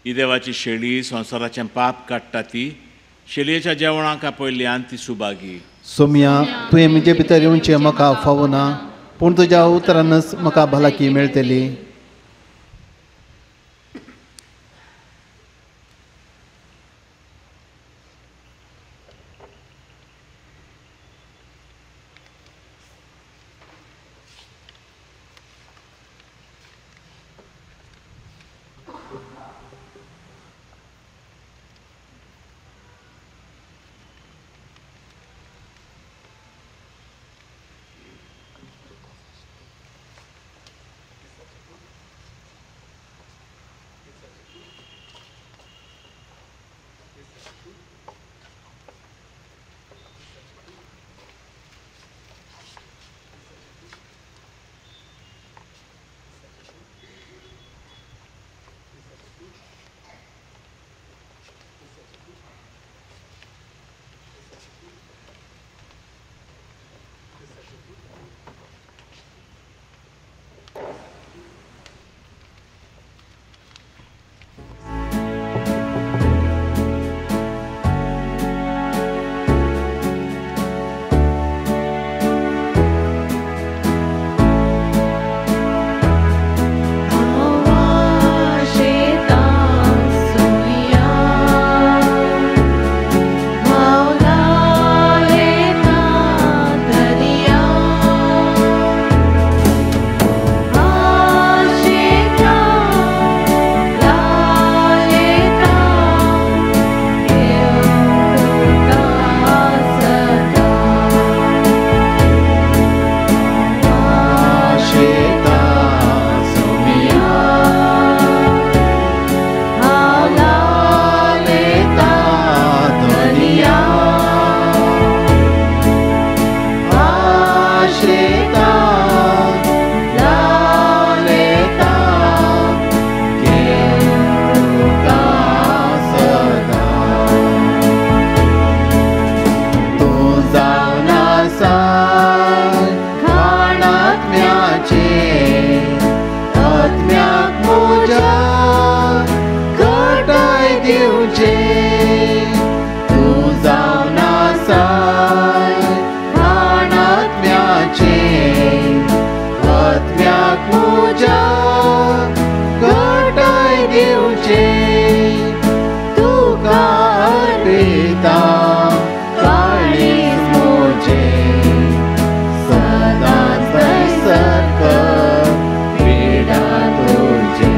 ही देवाची शेळी संवसाराचें पाप काडटा ती शेळयेच्या जेवणाक आपयल्यान ती सुभागी. सोम्या तुवें म्हजे भितर येवचें म्हाका फावो ना, पूण तुज्या उतरानच म्हाका भलायकी मेळटली. घेवचे तूं जावन आसाय घाणात्म्याचे आत्म्याक म्हज्या घटाय घेवचे तुका अर्पिता काळीज म्हजे सदांच थंयसर कर पिडा तुजी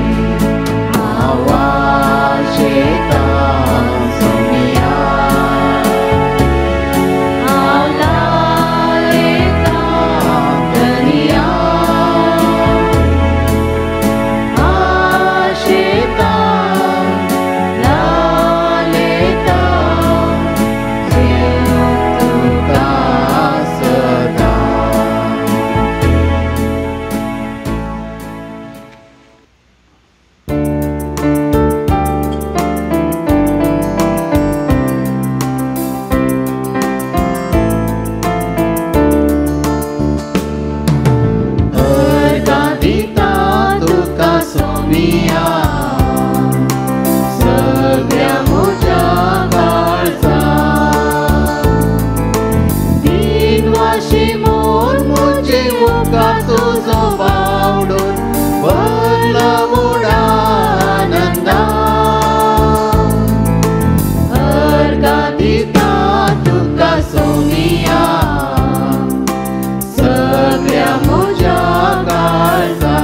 आवाज येता सोमिया आला येता दुनिया आशेता लालेता जीव तुका सदा अर्गादिता तुका सोमिया सगळ्या म्हज्या काळजा दिनवाशी मोर म्हजे मुखार तुजो वावडून भरला उडानंदा अर्गादिता तुका सोमिया सगळ्या म्हज्या काळजा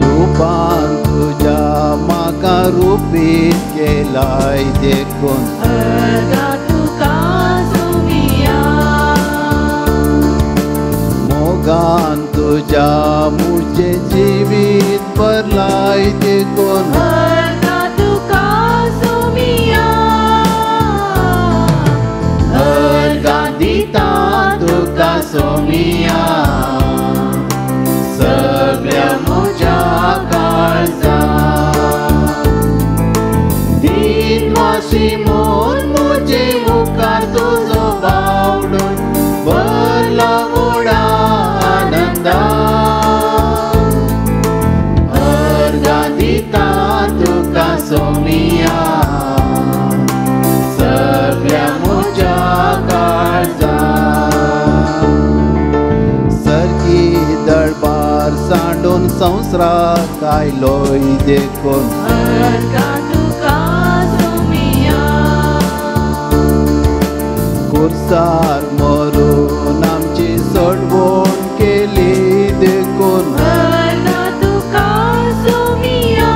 रूपान तुज्या म्हाका रुपीत केलाय देखून अर्गा तुका सोमिया मोगान तुज्या मुझे जिवीत भरलाय देखून अर्गा तुका सोमिया अर्गादिता तुका सोमिया सगळ्या म्हज्या काळजा दिनवाशी मोर म्हजे मुखार तुजो वावडून भरला उडानंदा अर्गादिता तुका सोमिया सगळ्या म्हज्या काळजा सरकी दरबार सांडून संवसाराक आयलोय देखून अर्गा तुका सोमिया कुर्सार मरून आमची सोडवण केली देखून अर्गा तुका सोमिया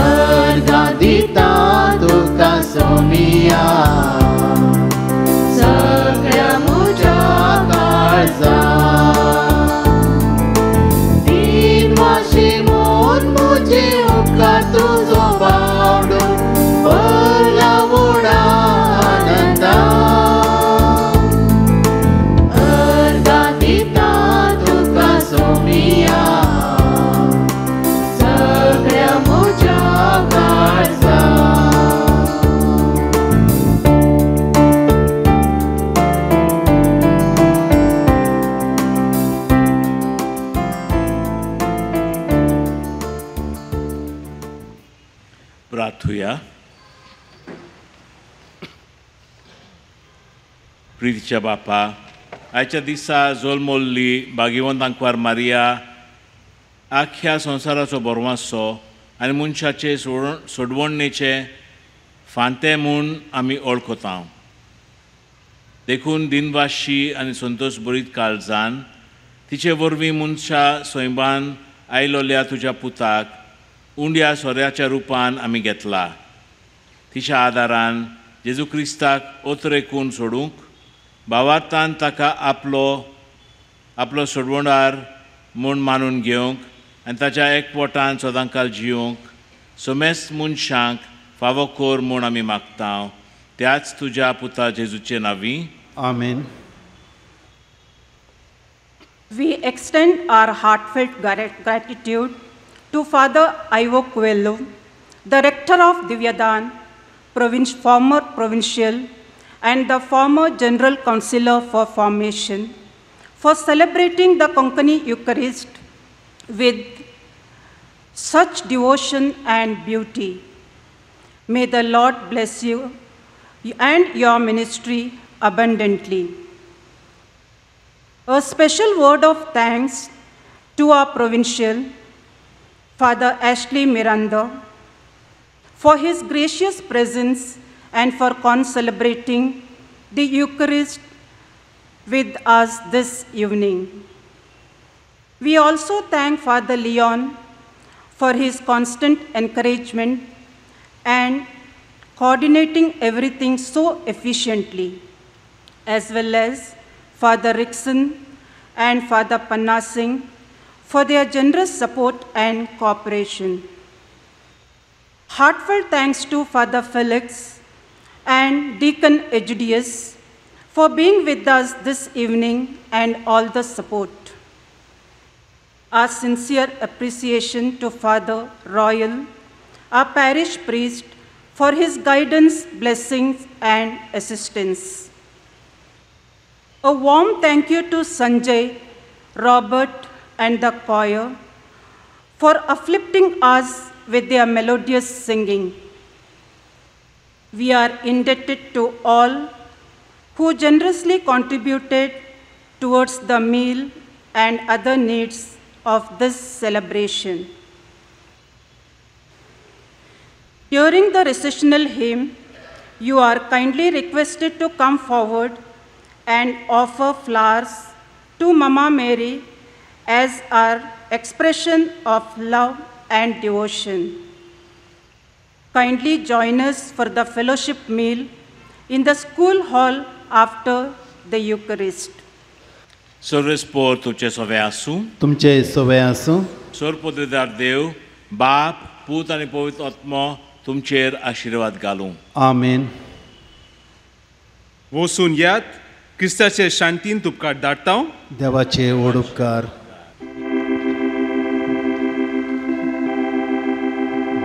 अर्गादिता तुका सोमिया सगळ्या म्हज्या काळजा दिनवाशी मोर म्हजे उपकार तुजो वावडून भरला उडानंदा अर्गादिता तुका सोमिया सगळ्या म्हज्या काळजा प्रार्थूया. प्रितीच्या बापा, आयच्या दिसा जल्मल्ली भाग्यवंत आंकवार मारिया आख्या संवसाराचो बोरमासो आनी मनशाचे सोडवणेचे फांते म्हूण आमी वळखता. देखून दिनवाशी आनी संतोश भरीत काळजान तिचे वरवीं मनशा सैबान आयलोल्या तुज्या पुताक उंड्या सोऱ्याच्या रुपान आमी घेतला. तिच्या आदारान जेजू क्रिस्ताक ओतरेकून सोडूंक भावार्थान ताका आपलो सोडवणार म्हूण मानून घेवंक आनी ताच्या एकवटान सदांकाल जिवंक समेस्त मनशांक फावो कोर म्हूण आमी मागता. त्याच तुज्या पुता जेजूचे नांवी. आमेन. We extend our heartfelt gratitude to Father Ivo Coelho, the rector of Divyadan, former provincial, and the former general councillor for formation, for celebrating the Konkani Eucharist with such devotion and beauty. May the Lord bless you and your ministry abundantly. A special word of thanks to our provincial, Father Ashley Miranda, for his gracious presence and for celebrating the Eucharist with us this evening. We also thank Father Leon for his constant encouragement and coordinating everything so efficiently, as well as Father Rickson and Father Panna Singh for their generous support and cooperation. Heartfelt thanks to Father Felix and Deacon Egidius for being with us this evening and all the support. Our sincere appreciation to Father Royal, our parish priest, for his guidance, blessings, and assistance. A warm thank you to Sanjay, Robert, and the choir for uplifting us with their melodious singing. We are indebted to all who generously contributed towards the meal and other needs of this celebration. During the recessional hymn, you are kindly requested to come forward and offer flowers to Mama Mary as our expression of love and devotion. Kindly join us for the fellowship meal in the school hall after the Eucharist. सर्वेस्पोर तुमचे सोवे आसूं. तुमचे सोवे आसूं. सोरपोद्रेदार देव, बाप, पूत आनी पवित्र आत्मा तुमचेर आशीर्वाद घालूं. आमेन. वचून यात क्रिस्ताचे शांतीन तुमकां धाडटा. देवाचे व्हड उपकार.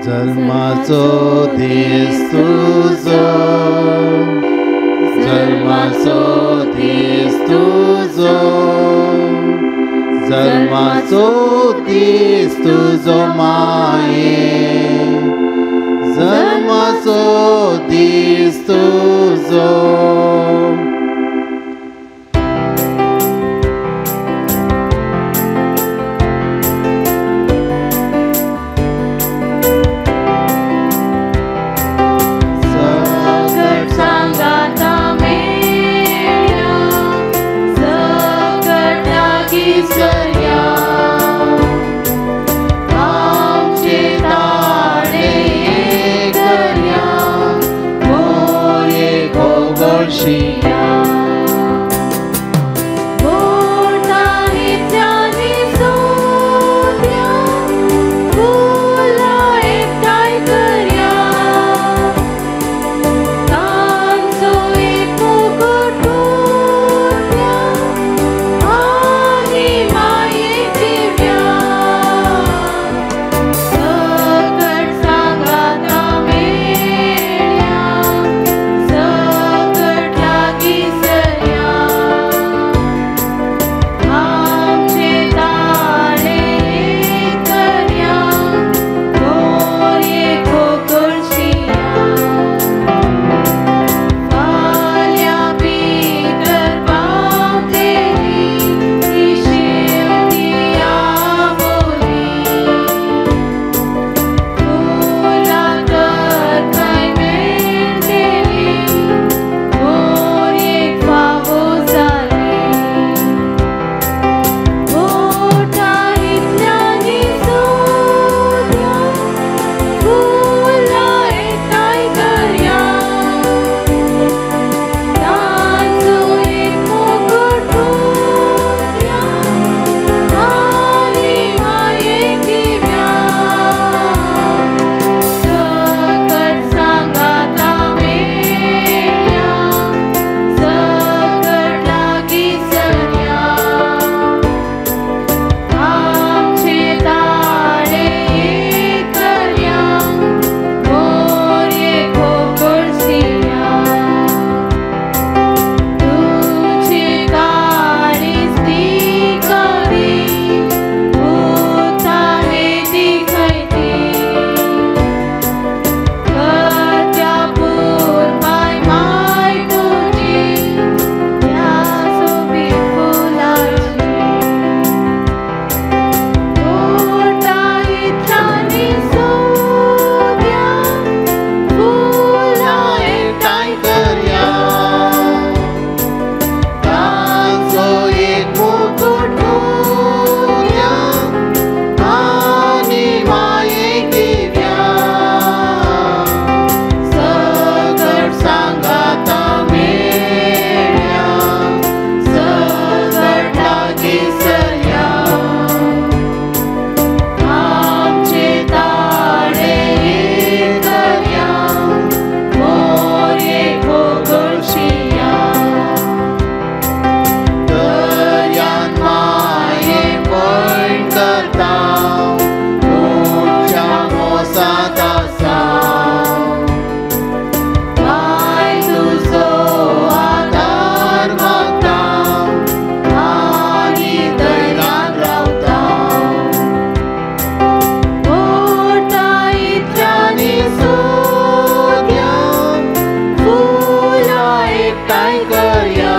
जल्माचो दीस तुजो, जल्माचो दीस तुजो, जल्माचो दीस तुजो माये, जल्माचो दीस तुजो. Gloria मोठ्या मोसात आसा बाय तुजो आदार मागता आनी दैरान रावता मोठा इत्रांनी सोद्या फुलां एकठांय करया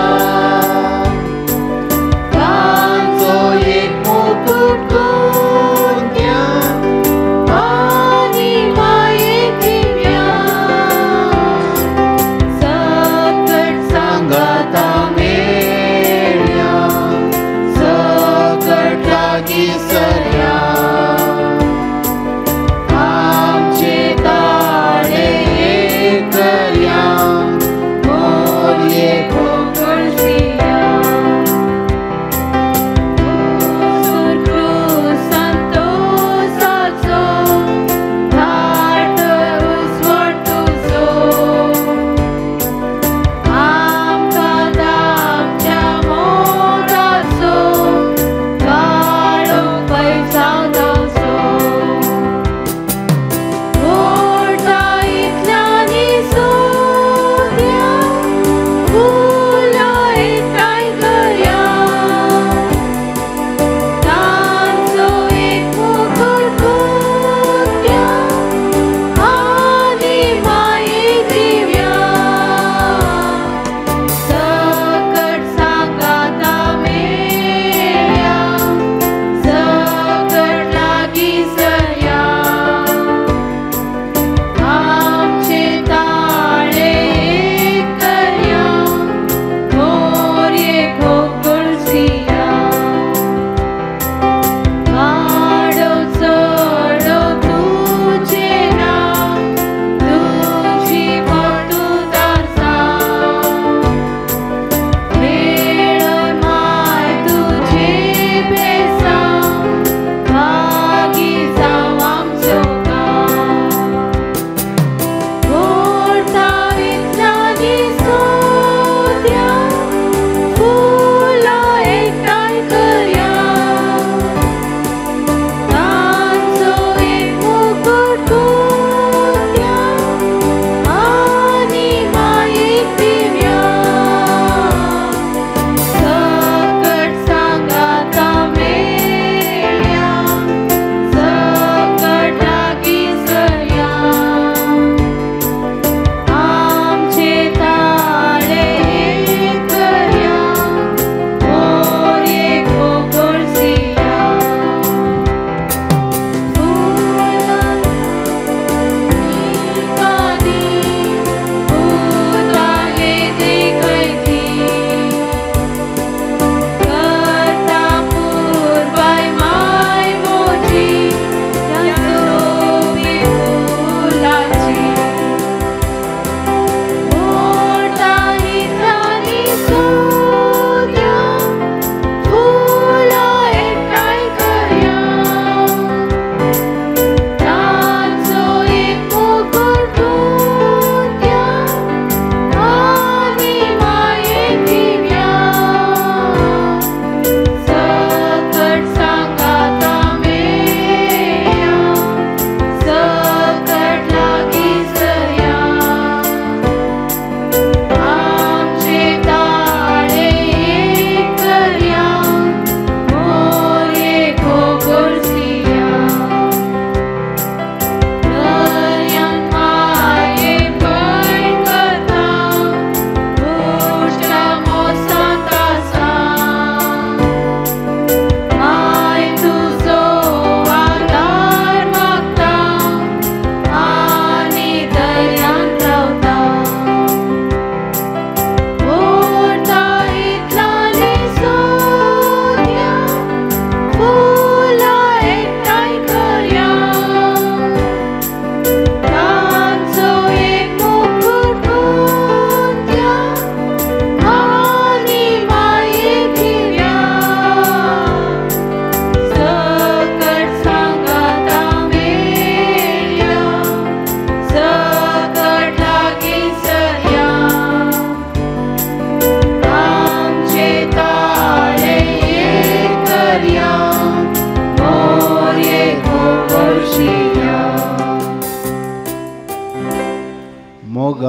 तांचो एक मुकुट करून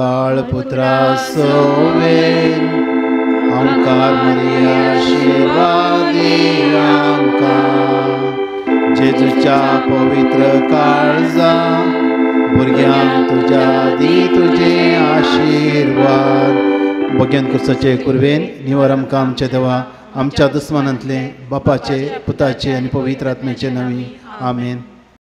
मंगळ पुत्रा सोवेन आमकां मरिया आशीर्वाद दी आमकां जेजूच्या पवित्र काळजा भुरग्यांक तुज्या दी तुजे आशीर्वाद भगवान क्रिस्ताचे कुरवेन निवर आमकां आमचे देवा आमच्या दुस्मानांतले बापाचे पुताचे आनी पवित्र आत्म्याचे नवी आमेन.